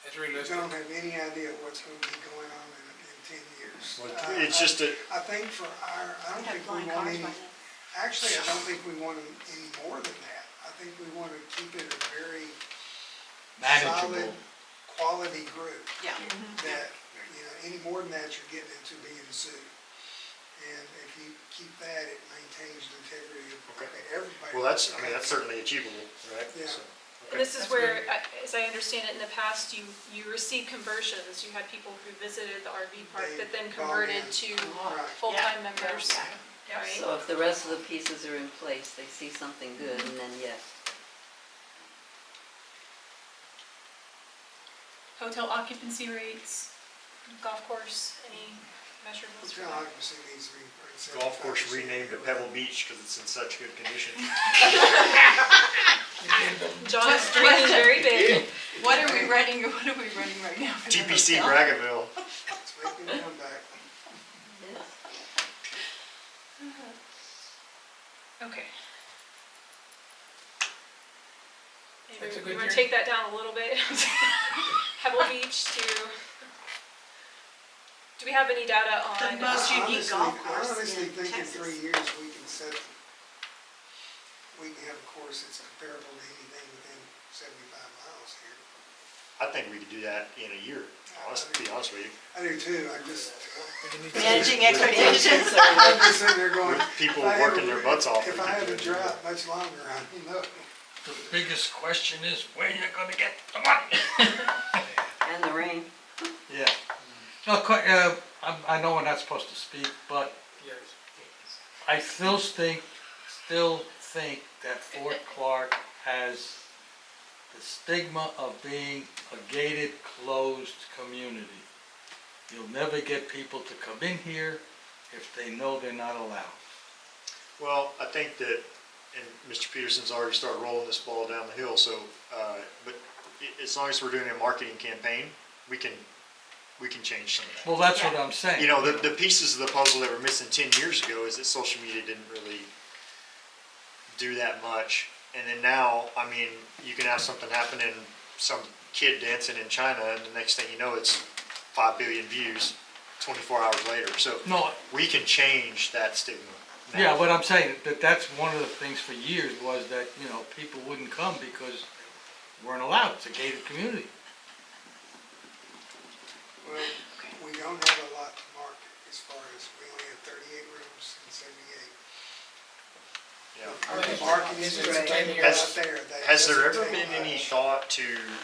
D: It's
H: I
D: realistic.
H: don't have any idea what's gonna be going on in 10 years.
F: Well, it's just a,
H: I think for our, I don't
A: We have
H: think we
A: flying
H: want
A: cars
H: any,
A: by then.
H: actually, I don't think we want any more than that. I think we want to keep it a very solid,
I: Manageable.
H: quality group.
A: Yeah.
H: That, you know, any more than that, you're getting into being sued. And if you keep that, it maintains the integrity of
F: Okay.
H: everybody.
F: well, that's, I mean, that's certainly achievable, right?
H: Yeah.
F: So,
B: and this is where, as I understand it, in the past, you received conversions. You had people who visited the RV park
H: They
B: that then
H: bought
B: converted
H: in.
B: to
H: Right.
B: full-time members.
A: Yeah.
E: Yeah.
B: right?
C: So if the rest of the pieces are in place, they see something good, and then yes.
B: Hotel occupancy rates, golf course, any measurables for
H: Hotel
B: that?
H: occupancy needs to be.
F: Golf course renamed to Pebble Beach because it's in such good condition.
B: John is dreaming very big.
A: What are we running right now for the
F: TPC
A: hotel?
F: Braggaville.
H: It's making them come back.
C: Yes.
B: Okay.
D: That's a
B: Maybe
D: good
B: we want
D: year.
B: to take that down a little bit. Pebble Beach to, do we have any data
A: The
B: on?
A: most unique golf
H: I
A: course
H: honestly
A: in
H: think in
A: Texas.
H: 3 years, we can have a course that's comparable to anything within 75 miles here.
F: I think we could do that in a year, to be honest with you.
H: I do too, I'm just
A: Managing expectations.
H: sitting there going.
F: With people
H: if I have
F: working
H: a-
F: their butts off.
H: If
F: we
H: I
F: could
H: have a
F: do it.
H: drought much longer, I know.
I: The biggest question is, where you gonna get the money?
C: And the rain.
I: Yeah. No, I know we're not supposed to speak, but
D: Yes.
I: I still think that Fort Clark has the stigma of being a gated, closed community. You'll never get people to come in here if they know they're not allowed.
F: Well, I think that, and Mr. Peterson's already started rolling this ball down the hill, so, but as long as we're doing a marketing campaign, we can change some of that.
I: Well, that's what I'm saying.
F: You know, the pieces of the puzzle that were missing 10 years ago is that social media didn't really do that much. And then now, I mean, you can have something happen in some kid dancing in China, and the next thing you know, it's 5 billion views 24 hours later. So
I: No,
F: we can change that stigma. now.
I: yeah, what I'm saying, that's one of the things for years was that, people wouldn't come because they weren't allowed. It's a gated community.
H: Well, we don't have a lot to market as far as, we only have 38 rooms in 78.
F: Yeah.
H: The marketing is
C: Right.
H: 10 years
F: Has-
H: out there. That
F: Has there
H: doesn't
F: ever
H: take
F: been any
H: much.
F: thought to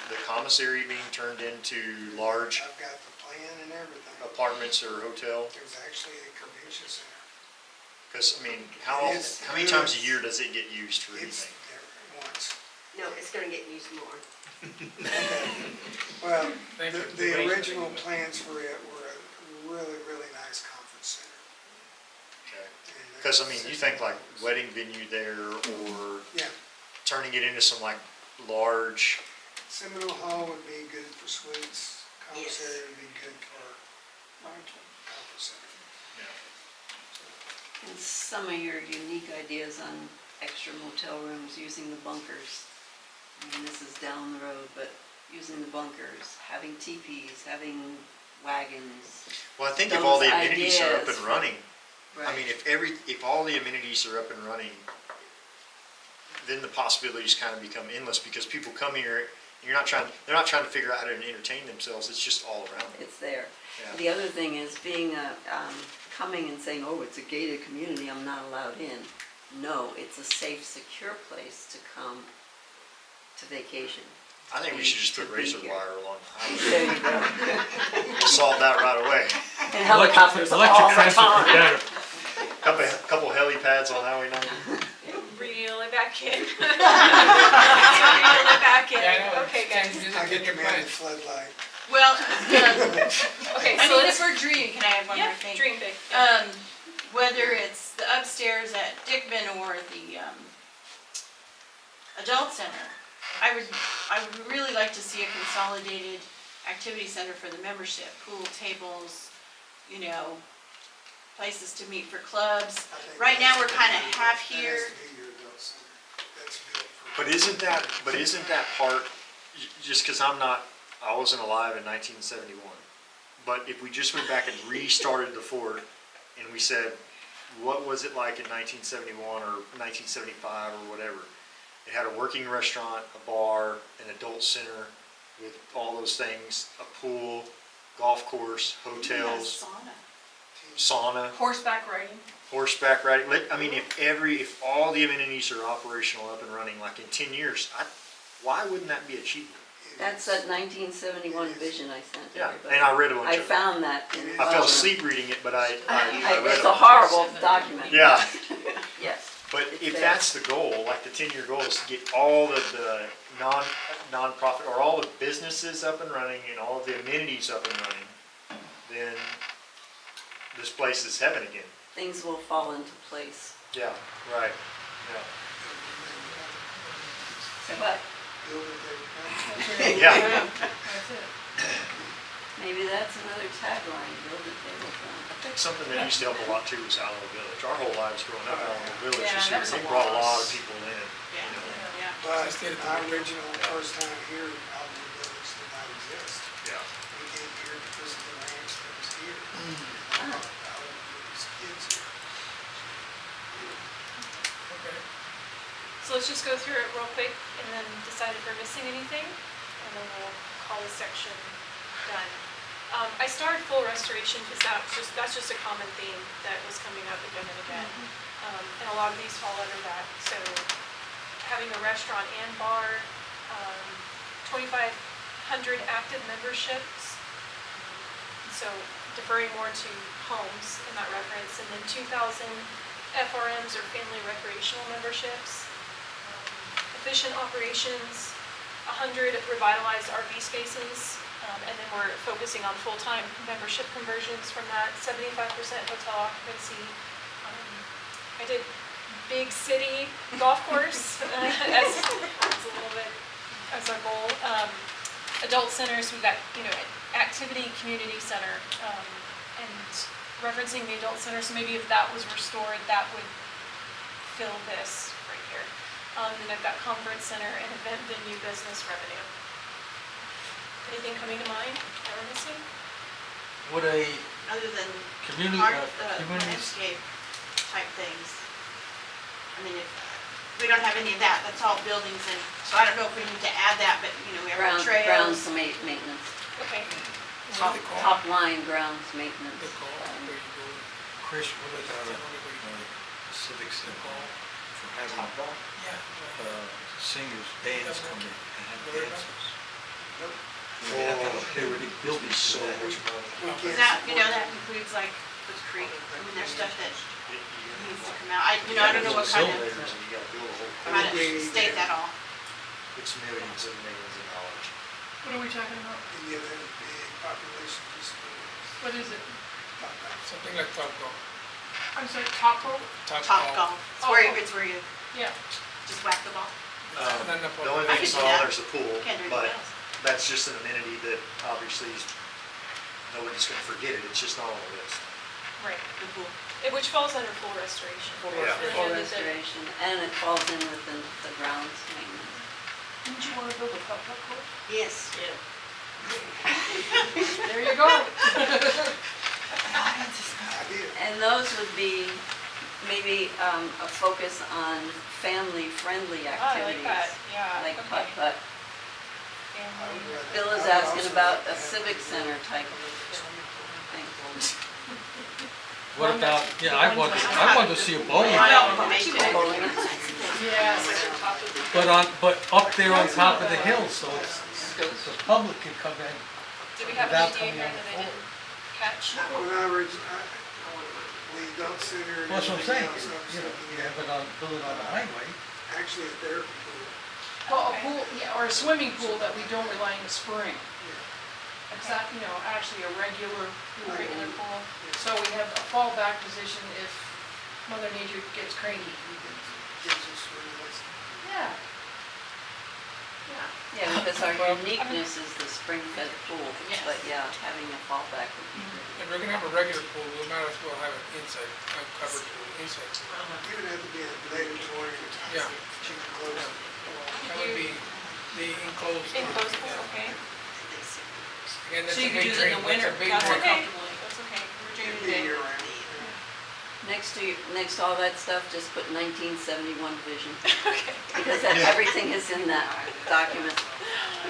F: the commissary being turned into large
H: I've got the plan and everything.
F: apartments or hotel?
H: There's actually a convention center.
F: Because, I mean, how many times a year does it get used for
H: It's
F: anything?
H: there once.
J: No, it's gonna get used more.
H: Well,
D: Thank you.
H: the original plans for it were a really, really nice conference center. And
F: Because, I
H: that's-
F: mean, you think like wedding venue there or
H: Yeah,
F: turning it into some like large,
H: Seminole Hall would be good for suites, commissary would be good for conference center.
C: And some of your unique ideas on extra motel rooms, using the bunkers. I mean, this is down the road, but using the bunkers, having teepees, having wagons.
F: well, I think if all the
C: Those
F: amenities are up
C: ideas.
F: and running, I
C: Right.
F: mean, if all the amenities are up and running, then the possibilities kind of become endless because people come here, and they're not trying to figure out how to entertain themselves, it's just all around them.
C: It's there.
F: Yeah.
C: The other thing is being coming and saying, oh, it's a gated community, I'm not allowed in. No, it's a safe, secure place to come to vacation.
F: I think we should just put
C: To be
F: razor
C: here.
F: wire along the highway.
C: There you go.
F: We'll solve that right away.
C: And helicopters all the
I: fence would be
C: time.
I: better.
F: Couple helipads on Highway 90.
B: Reel it back in. Reel it back in.
D: Yeah, I know.
B: Okay, guys.
H: I get the mounted floodlight.
A: Well,
B: Okay,
A: I
B: so
A: mean,
B: let's,
A: if we're dreaming, can I have one more
B: yeah,
A: thing?
B: dream big.
A: Whether it's the upstairs at Dickman or the adult center, I would really like to see a consolidated activity center for the membership, pool tables, places to meet for clubs.
H: I think
A: Right now, we're
H: that's-
A: kind of half
H: that
A: here.
H: has to be your adult center. That's built for.
F: But isn't that part, just because I wasn't alive in 1971, but if we just went back and restarted the fort and we said, what was it like in 1971 or 1975 or whatever? It had a working restaurant, a bar, an adult center with all those things, a pool, golf course, hotels, sauna,
E: Horseback riding.
F: horseback riding. I mean, if all the amenities are operational up and running, like in 10 years, why wouldn't that be achievable?
C: That's that 1971 vision I sent
F: Yeah,
C: everybody.
F: and I read a bunch
C: I
F: of it.
C: found that in the
F: I fell
C: file.
F: asleep reading it, but I read
C: It's
F: it.
C: a horrible document.
F: Yeah,
C: Yes.
F: but
C: It's
F: if
C: there.
F: that's the goal, like the 10-year goal is to get all of the non-profit or all the businesses up and running and all of the amenities up and running, then this place is heaven again.
C: Things will fall into place.
F: Yeah, right, yeah.
C: But
H: Build it, they come.
F: Yeah,
E: That's it.
C: maybe that's another tagline, build it, they will come.
F: I think something that used to help a lot too was Alamo Village. Our whole lives growing up, Alamo Village
E: Yeah,
F: was
E: that
F: here.
E: was
F: They
E: a
F: brought a lot
E: loss.
F: of people in.
A: Yeah,
F: you know.
A: yeah.
H: But
D: Stayed at the
H: our
D: beginning.
H: original first time here, Alamo Village did not exist.
F: Yeah.
H: We came here because of the ranch that was here. Alamo Village kids here.
D: Okay.
B: So let's just go through it real quick and then decide if we're missing anything, and then we'll call this section done. I started full restoration because that's just a common theme that was coming up again and again. And a lot of these fall under that. So having a restaurant and bar, 2,500 active memberships. So deferring more to homes in that reference, and then 2,000 FRMs or family recreational memberships. Efficient operations, 100 revitalized RV spaces, and then we're focusing on full-time membership conversions from that, 75% hotel occupancy. I did big city golf course as a little bit as our goal. Adult centers, we've got, activity community center, and referencing the adult center, so maybe if that was restored, that would fill this right here. Then I've got conference center and event venue business revenue. Anything coming to mind that we're missing?
I: Would a
A: Other than
I: community, communities,
A: landscape type things. I mean, if, we don't have any of that, that's all buildings, and so I don't know if we need to add that, but, we have
C: Grounds
A: trails.
C: maintenance,
B: Okay.
D: What do they call it?
C: top line grounds maintenance.
D: They call it, where you go,
I: Chris, what
D: that's
I: about
D: the only way you go.
I: civic center for having
F: Top ball?
D: Yeah. right.
I: singers, bands come in and have
D: Never heard of
I: dances?
H: Nope.
I: They have to have a big building
F: So
I: for that.
F: much money.
H: We
A: Is
H: can't
A: that,
H: support
A: that includes like the creek, I mean, there's stuff that
F: You- you-
A: needs to come out. I don't know what kind of,
F: Elevators and you gotta build a whole
A: how to
H: Yeah.
A: state that all.
F: It's millions and millions of dollars.
E: What are we talking about?
H: any of them big population disabilities.
E: What is it?
D: Something like Top Golf.
E: I'm sorry, top rope?
A: Top
D: Golf.
A: golf,
E: Oh.
A: it's where you
E: Yeah.
A: just whack the ball.
D: Not in the
F: The only
A: I
F: thing
A: could
F: that's
A: do
F: not on
A: that.
F: there is a pool,
A: Can't do
F: but
A: anything else.
F: that's just an amenity that obviously nobody's gonna forget it. It's just not on the list.
B: Right.
A: The pool.
B: Which falls under full restoration.
C: Full
F: Yeah.
C: full restoration, and it falls in within the grounds maintenance.
E: Didn't you want to build a putt putt course?
A: Yes.
E: There you go.
H: I did.
C: And those would be maybe a focus on family-friendly
B: Oh, I
C: activities.
B: like that, yeah.
C: Like
B: okay.
C: putt-putt.
B: And,
C: Bill is asking about a civic center type of thing.
I: What about, I wanted to see a bowling,
C: Bowling.
E: Yes.
I: but up there on top of the hill, so the public can come in.
B: did we have
I: Without
B: an idea
I: coming
B: here
I: on
B: that
I: the
B: I didn't catch?
H: When I we don't sit here and
I: Well, that's what I'm saying,
H: everything else, I was
I: you
H: thinking,
I: have it on, build it on the highway.
H: actually, a therapy pool.
E: Well, a pool, yeah, or a swimming pool that we don't rely on the spring.
H: Yeah.
E: It's not, actually a regular pool. So we have a fallback position if Mother Nature gets cranky.
H: We can give us swimming lessons.
E: Yeah. Yeah.
C: Yeah, because our uniqueness is the spring-fed pool,
B: Yes.
C: but yeah, having a fallback would be good.
D: If we're gonna have a regular pool, we might as well have an inside, a covered pool, inside pool.
H: Even have to be a mandatory.
D: Yeah.
H: You can close it.
D: That would be the enclosed.
B: Enclosed pool, okay.
D: Again, that's
E: So
D: a
E: you can
D: big
E: use it in
D: drink,
E: the
D: that's a
E: winter.
D: big
B: That's
D: drink.
B: okay, that's okay. We're doing
H: It'd
B: it
H: be
B: today.
H: year round.
C: Next to all that stuff, just put 1971 vision,
B: Okay.
C: because everything is in that document.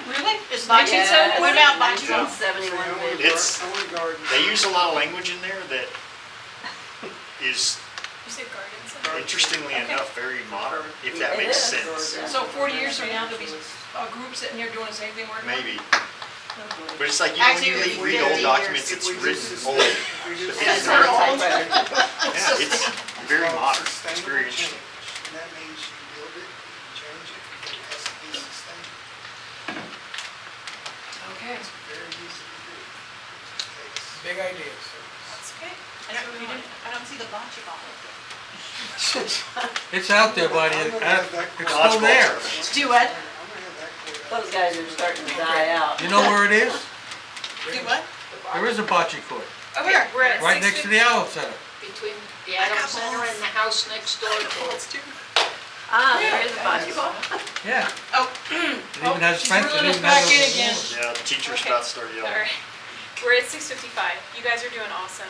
B: Really?
A: Is bocce
C: Yes,
A: zone, what about bocce zone?
C: 1971 vision.
F: It's-
H: Only garden.
F: They use a lot of language in there that is
B: You said garden center?
F: Interestingly
B: Okay.
F: enough, very modern, if that
C: It
F: makes
C: is.
F: sense.
E: So 40 years from now, there'll be a group sitting here doing the same thing we're doing?
F: Maybe. But it's like, you know, when you
A: Actually,
F: read old
A: 50
F: documents,
A: years
F: it's
A: if we
F: written
A: just-
F: old.
C: That's
F: It's
C: our
F: very,
C: typewriter.
F: yeah, it's very modern. It's very
H: Sustainable
F: interesting.
H: change. And that means you build it, you change it, but it has to be sustainable.
E: Okay.
H: It's very easy to do. It just takes.
D: Big ideas, so.
B: That's okay.
A: I don't see the bocce ball.
I: It's out there, buddy,
H: I'm gonna have that
I: it's
F: Dodgeball
I: still there.
F: tournament.
A: Do what?
H: I'm gonna have that court out.
C: Those guys are starting to die out.
I: You know where it is?
A: Do what?
I: There is a bocce court,
B: Oh, here, we're at
I: right next to the Owl Center.
K: Between the
A: I got
K: Adams Center
A: balls.
K: and the house next door to it.
C: Ah, there is a bocce ball.
I: Yeah.
A: Oh.
I: It even has
E: she's
I: fence, it
E: reeling us
I: even has
E: back in
I: a.
E: again.
F: Yeah, the teacher's
B: Okay.
F: about to start
B: All
F: yelling.
B: right. We're at 6:55. You guys are doing awesome.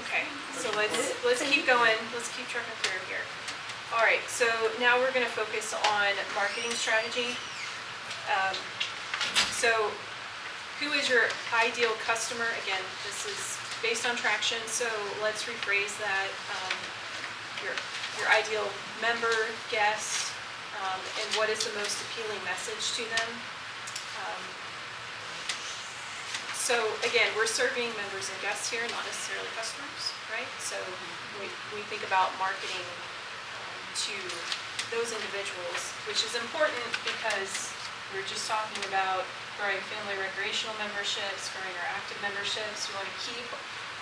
B: Okay, so let's keep going. Let's keep trucking through here. All right, so now we're gonna focus on marketing strategy. So who is your ideal customer? Again, this is based on traction, so let's rephrase that. Your ideal member, guest, and what is the most appealing message to them? So again, we're serving members and guests here, not necessarily customers, right? So we think about marketing to those individuals, which is important because we're just talking about growing family recreational memberships, growing our active memberships. We want to keep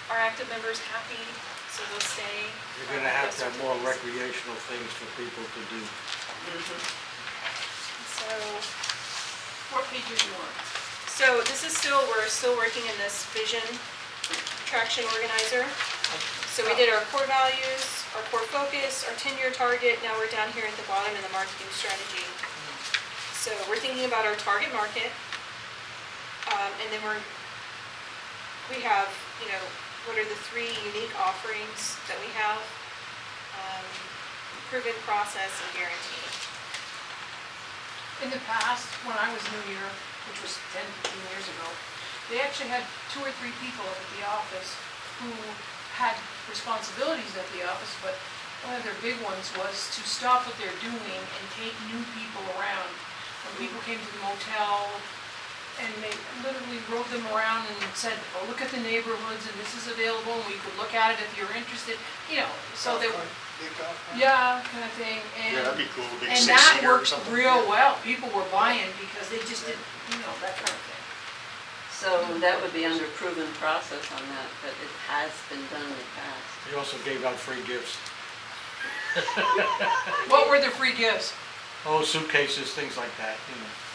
B: our active members happy, so they'll stay.
I: You're gonna have to have more recreational things for people to do.
B: So,
E: What page are you on?
B: so this is we're still working in this vision traction organizer. So we did our core values, our core focus, our 10-year target. Now we're down here at the bottom in the marketing strategy. So we're thinking about our target market. And then we have, what are the 3 unique offerings that we have? Proven process and guarantee.
E: In the past, when I was new here, which was 10, 15 years ago, they actually had 2 or 3 people up at the office who had responsibilities at the office, but one of their big ones was to stop what they're doing and take new people around. When people came to the motel, and they literally rode them around and said, oh, look at the neighborhoods, and this is available, and we could look at it if you're interested, so they,
H: Big golf cart.
E: yeah, kind of thing, and.
F: Yeah, that'd be cool, big
E: And that
F: 6-seater or
E: worked
F: something.
E: real well. People were buying because they just didn't, that kind of thing.
C: So that would be under proven process on that, but it has been done in the past.
I: He also gave out free gifts.
E: What were the free gifts?
I: Oh, suitcases, things like that,
J: You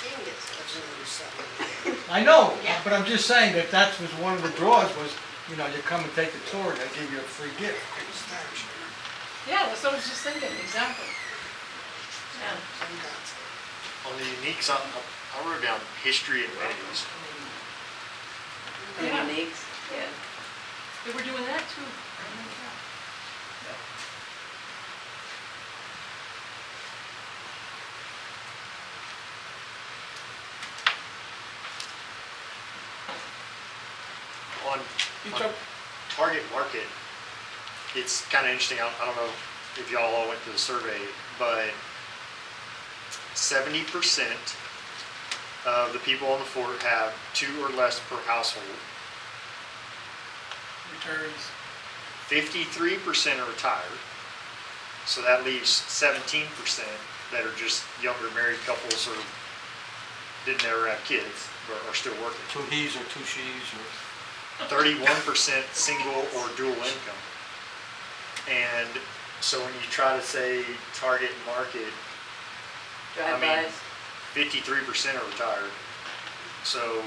J: can get some.
H: That's gonna be something.
I: I know, but I'm just saying that was one of the draws was, you come and take the tour and they give you a free gift.
H: It's timeshare,
E: Yeah, that's what I was just thinking, exactly. Yeah.
H: same concept.
F: On the uniques, I wrote down history and amenities.
C: The
E: Yeah.
C: uniques, yeah.
E: They were doing that too.
F: On
D: You
F: on
D: took,
F: target market, it's kind of interesting. I don't know if y'all all went to the survey, but 70% of the people on the fort have 2 or less per household.
D: returns,
F: 53% are retired, so that leaves 17% that are just younger married couples or didn't ever have kids but are still working.
I: 2 he's or 2 she's or.
F: 31% single or dual income. And so when you try to say target market,
C: Drive-bys,
F: 53% are retired. So,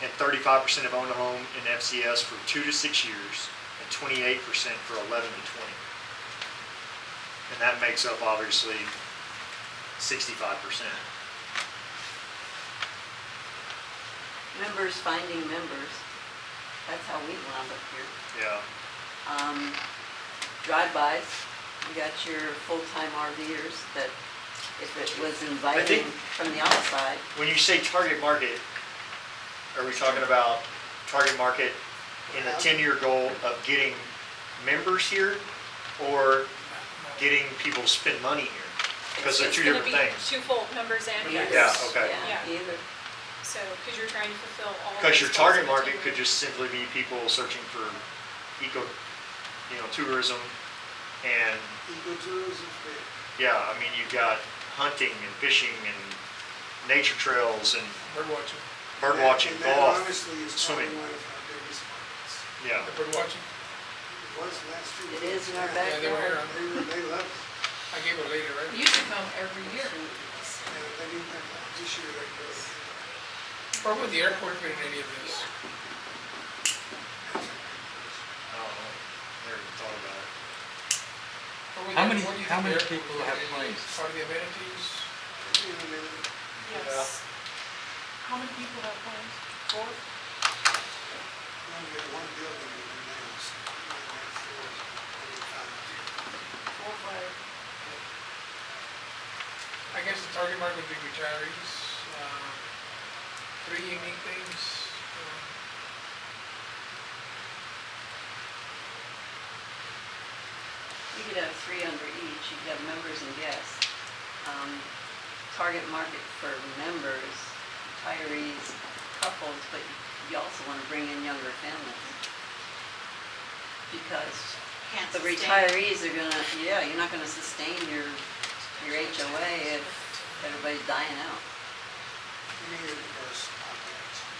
F: and 35% have owned a home in FCS for 2 to 6 years, and 28% for 11 to 20. And that makes up obviously 65%.
C: members finding members. That's how we wound up here.
F: Yeah.
C: Drive-bys, you got your full-time RVers that if it was inviting
F: think-
C: from the outside,
F: When you say target market, are we talking about target market in the 10-year goal of getting members here or getting people to spend money here? Because they're two different things.
B: It's gonna be twofold, members and
E: Yeah.
B: guests.
F: Yeah, okay.
C: Yeah,
B: Yeah.
C: either.
B: So, because you're trying to fulfill all.
F: Because
B: those
F: your
B: goals
F: target
B: in the
F: market
B: team.
F: could just simply be people searching for tourism and,
H: Ecotourism's big.
F: yeah, I mean, you've got hunting and fishing and nature trails and
D: Bird watching,
F: bird watching,
H: And that
F: golf.
H: honestly is probably
F: swimming.
H: one of our biggest markets.
F: Yeah.
D: the bird watching,
H: It was last year.
C: It is in our
H: Yeah,
D: yeah, they were here,
H: They loved it.
D: I gave her later, right?
E: They used to come every year.
H: And they didn't have, this year they really.
D: Or would the airport fit in any of this?
F: I don't know. Never even thought about it.
D: Or would
I: How
D: the-
I: many-
D: what do you
I: how
D: think
I: many
D: the airport
I: people
D: would
I: have
D: fit in?
I: planes?
D: Part of the amenities?
B: Yes.
E: How many people have planes? 4?
H: We only got one building in the now, so we only have 4, maybe 5.
E: 4 or 5.
D: I guess the target market would be retirees, three unique things.
C: You could have 3 under each, you could have members and guests. Target market for members, retirees, couples, but you also want to bring in younger families. Because
A: Can't
C: the
A: sustain.
C: retirees are gonna, yeah, you're not gonna sustain your HOA if everybody's dying out.
H: We need a diverse population,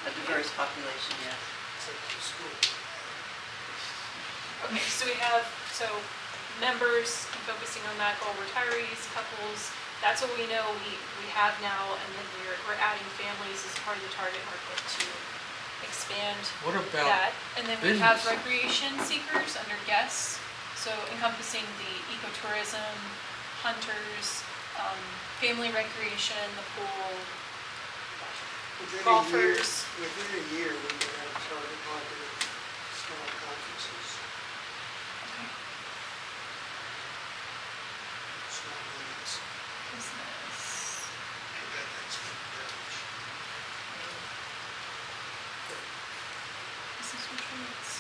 C: A diverse population, yes.
H: except for school.
B: Okay, so we have, members, and focusing on that goal, retirees, couples, that's what we know we have now, and then we're adding families as part of the target market to expand
I: What about
B: that. And then we have
I: business?
B: recreation seekers under guests, so encompassing the ecotourism, hunters, family recreation, the pool,
H: Within a year-
B: golfers.
H: Within a year, we can have a target market of small conferences, small meetings,
B: business.
H: and that thing's been beverage.
B: Business retreats.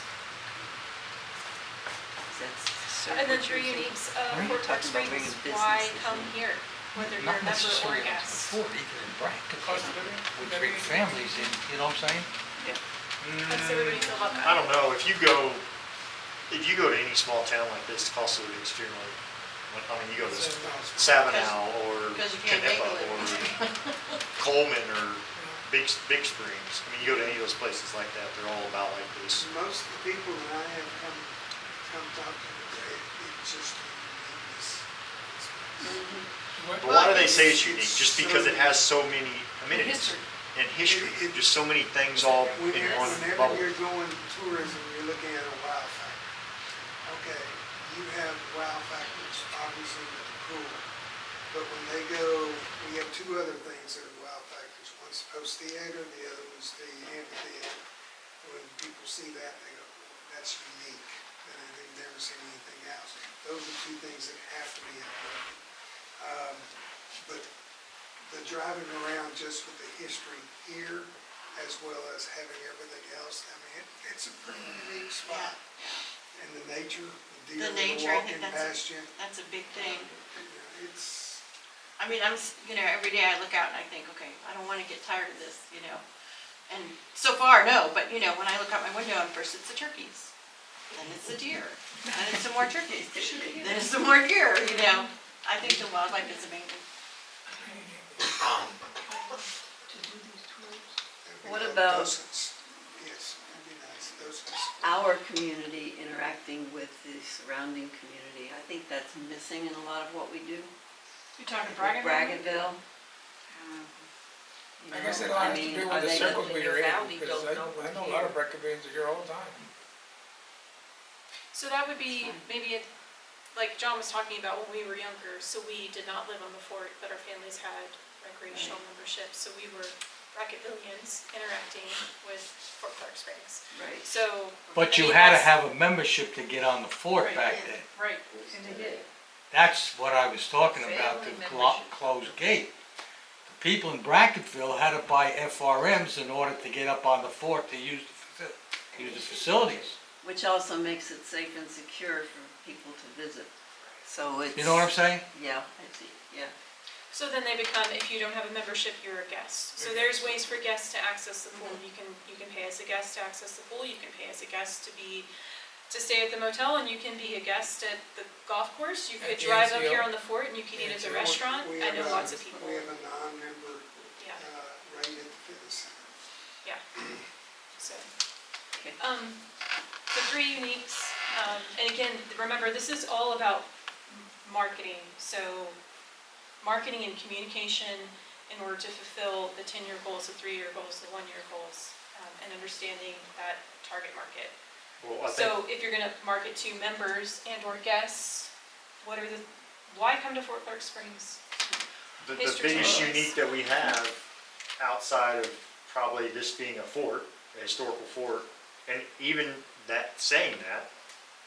C: That's
B: And then
C: what
B: 3
C: you're saying.
B: uniques,
C: Why are you
B: Fort Park
C: talking about
B: Springs,
C: bringing
B: why
C: businesses
B: come
C: in?
B: here, whether you're
I: Not
B: a member or
I: necessarily
B: a
I: on
B: guest?
I: Fort, even in Brackenton,
D: Cost of living?
I: would bring families in, you know what I'm saying?
B: How does everybody feel about that?
F: I don't know, if you go to any small town like this, the cost of living is extremely, I mean, you go to Sabinow or
A: Because you can't make a
F: Canepa or
A: living.
F: Coleman or Big Springs. I mean, you go to any of those places like that, they're all about like this.
H: Most of the people that I have come talk to me, it's just the uniqueness.
D: What-
F: But why do they say it's unique? Just because it has so many amenities
E: History.
F: and history, just so many things all in one
H: Whenever
F: bubble.
H: you're going tourism, you're looking at a wow factor. Okay, you have wow factors, obviously with the pool, but when they go, we have 2 other things that are wow factors. One's Post Theater, the other one's the amphitheater. When people see that, they go, that's unique, and they've never seen anything else. Those are 2 things that have to be included. But the driving around just with the history here, as well as having everything else, I mean, it's a pretty unique spot. And the nature, the deer
A: The
H: that
A: nature,
H: are
A: I
H: walking
A: think
H: past you,
A: that's a big thing.
H: it's,
A: I mean, every day I look out and I think, okay, I don't want to get tired of this, And so far, no, but when I look out my window and first it's the turkeys, then it's the deer, then it's some more turkeys, then it's some more deer, I think the wildlife is amazing.
E: To do these tours.
H: it'd be
C: What
H: like
C: about-
H: docents. Yes, it'd be nice, docents.
C: Our community interacting with the surrounding community, I think that's missing in a lot of what we do.
B: You're talking
C: With
B: Bragg?
C: Braggoville.
D: I guess it all has to do with the circles we are in,
K: Valley
D: because
K: don't know
D: I know a
K: what's
D: lot of
K: here.
D: Brackenvians are here all the time.
B: So that would be maybe, like John was talking about when we were younger, so we did not live on the fort, but our families had recreational memberships, so we were Brackenvillians interacting with Fort Park Springs.
C: Right.
B: So.
I: But you had to have a membership to get on the fort back then.
B: Right.
E: And they did.
I: That's what I was talking about, the
K: Family membership.
I: closed gate. The people in Brackentville had to buy FRMs in order to get up on the fort to use the facilities.
C: Which also makes it safe and secure for people to visit. So it's.
I: You know what I'm saying?
C: Yeah, I see, yeah.
B: So then they become, if you don't have a membership, you're a guest. So there's ways for guests to access the pool. You can pay as a guest to access the pool, you can pay as a guest to stay at the motel, and you can be a guest at the golf course. You could
D: At the
B: drive up
D: NCO.
B: here on the fort and you can eat at the restaurant.
H: We
B: I
H: have
B: know
H: a-
B: lots of people.
H: We have a non-member
B: Yeah,
H: rate at the fitness center.
B: yeah. So,
C: Okay.
B: the three uniques, and again, remember, this is all about marketing. So marketing and communication in order to fulfill the 10-year goals, the 3-year goals, the 1-year goals, and understanding that target market.
F: Well, I think,
B: So if you're gonna market to members and or guests, why come to Fort Clark Springs?
F: the
B: history
F: biggest
B: books.
F: unique that we have, outside of probably this being a fort, a historical fort, and even that, saying that,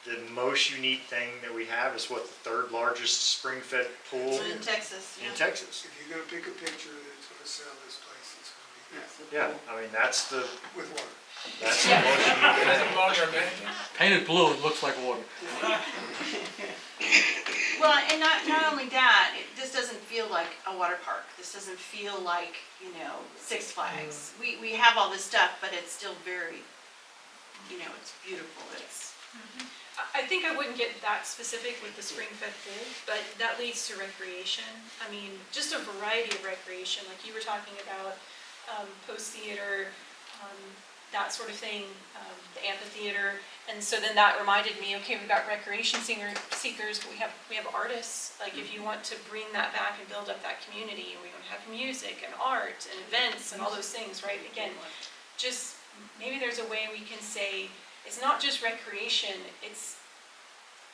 F: the most unique thing that we have is what, the third largest spring-fed pool
A: In Texas, yeah.
F: in Texas.
H: If you're gonna pick a picture that's gonna sell this place, it's gonna be that,
C: That's the
F: Yeah,
C: pool.
F: I mean, that's the
H: with water.
F: most unique thing.
D: Doesn't bother a man.
I: Painted blue, it looks like water.
A: Well, and not only that, this doesn't feel like a water park. This doesn't feel like, Six Flags. We have all this stuff, but it's still very, it's beautiful. It's,
B: I think I wouldn't get that specific with the spring-fed pool, but that leads to recreation. I mean, just a variety of recreation, like you were talking about, post-theater, that sort of thing, the amphitheater. And so then that reminded me, okay, we've got recreation seekers, but we have artists. Like if you want to bring that back and build up that community, and we don't have music and art and events and all those things, right? Again, just maybe there's a way we can say, it's not just recreation, it's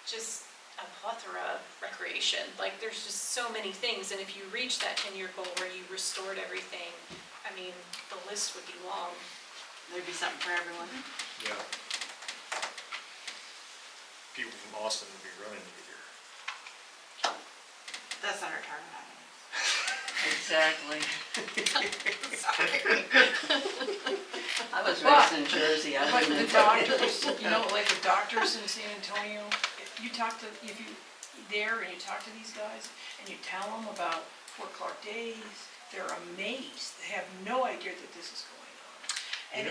B: just a plethora of recreation. Like there's just so many things, and if you reach that 10-year goal where you restored everything, I mean, the list would be long.
A: there'd be something for everyone.
F: Yeah. People from Austin would be running to get here.
A: That's not our target audience.
C: Exactly. I was
E: But-
C: raised in Jersey, I
E: But
C: didn't.
E: the doctors, like the doctors in San Antonio, if you there and you talk to these guys and you tell them about Fort Clark Days, they're amazed. They have no idea that this is going on.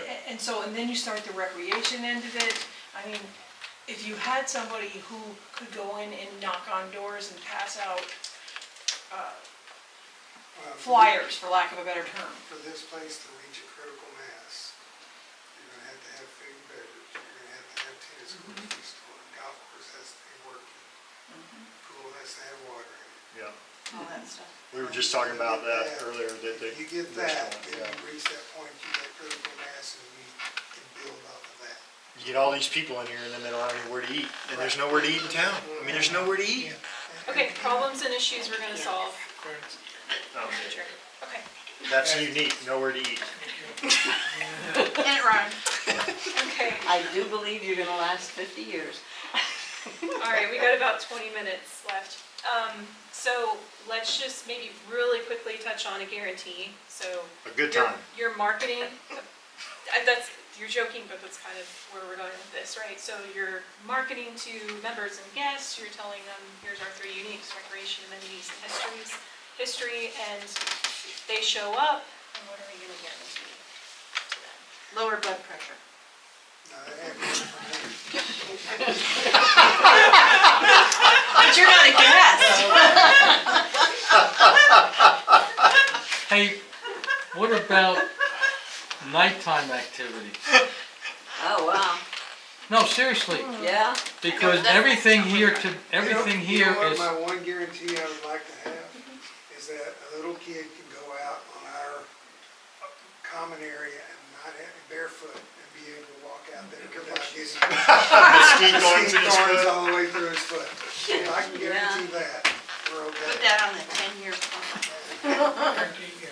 E: And then you start the recreation end of it. I mean, if you had somebody who could go in and knock on doors and pass out flyers, for lack of a better term.
H: For this place to reach a critical mass, you're gonna have to have food and beverage, you're gonna have to have tennis courts restored, golf course has to be working, pool has to have water in it.
F: Yeah.
A: All that stuff.
F: We were just talking about that earlier, that the
H: If you get that,
F: restaurant,
H: then
F: yeah.
H: you reach that point, you get critical mass, and you can build off of that.
F: You get all these people in here and then they don't have anywhere to eat, and there's nowhere to eat in town. I mean, there's nowhere to eat.
B: Okay, problems and issues we're gonna solve
F: Oh,
B: in the future. Okay,
F: that's unique, nowhere to eat.
A: And it rhymed.
B: okay.
C: I do believe you're gonna last 50 years.
B: All right, we got about 20 minutes left. So let's just maybe really quickly touch on a guarantee. So
F: A good time.
B: your marketing, you're joking, but that's kind of where we're going with this, right? So you're marketing to members and guests, you're telling them, here's our 3 uniques, recreation, amenities, and history, and they show up, and what are we gonna guarantee to them?
A: Lower blood pressure.
H: Now, that happens for me.
A: But you're not a guest.
I: Hey, what about nighttime activities?
C: Oh, wow,
I: No, seriously,
C: yeah?
I: because everything here
H: You know what
I: is,
H: my one guarantee I would like to have is that a little kid can go out on our common area and not have barefoot and be able to walk out there without getting
F: Mesquite thorns in his
H: thorns
F: foot.
H: all the way through his foot. If I can guarantee that, we're
A: Put
H: okay.
A: that on the 10-year plan.
D: Guaranteed, yeah.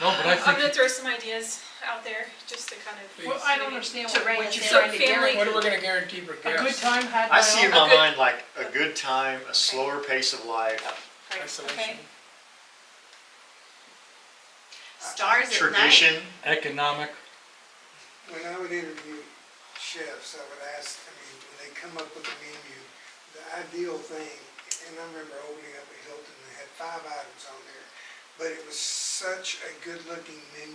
I: no, but I
B: I'm gonna
I: think,
B: throw some ideas out there, just to kind of.
E: Well, I don't understand
A: To
E: what
A: rein
E: you're
A: us in.
E: trying to
B: So family-
E: guarantee.
D: What are we gonna guarantee for
E: A good
D: guests?
E: time had
F: I
E: by
F: see in
E: all.
F: my mind like a good time, a slower pace of life,
B: Right,
D: Isolation.
B: okay.
A: Stars at night.
F: tradition.
I: economic,
H: when I would interview chefs, I would ask, I mean, when they come up with a menu, the ideal thing, and I remember opening up a Hilton that had 5 items on there, but it was such a good-looking menu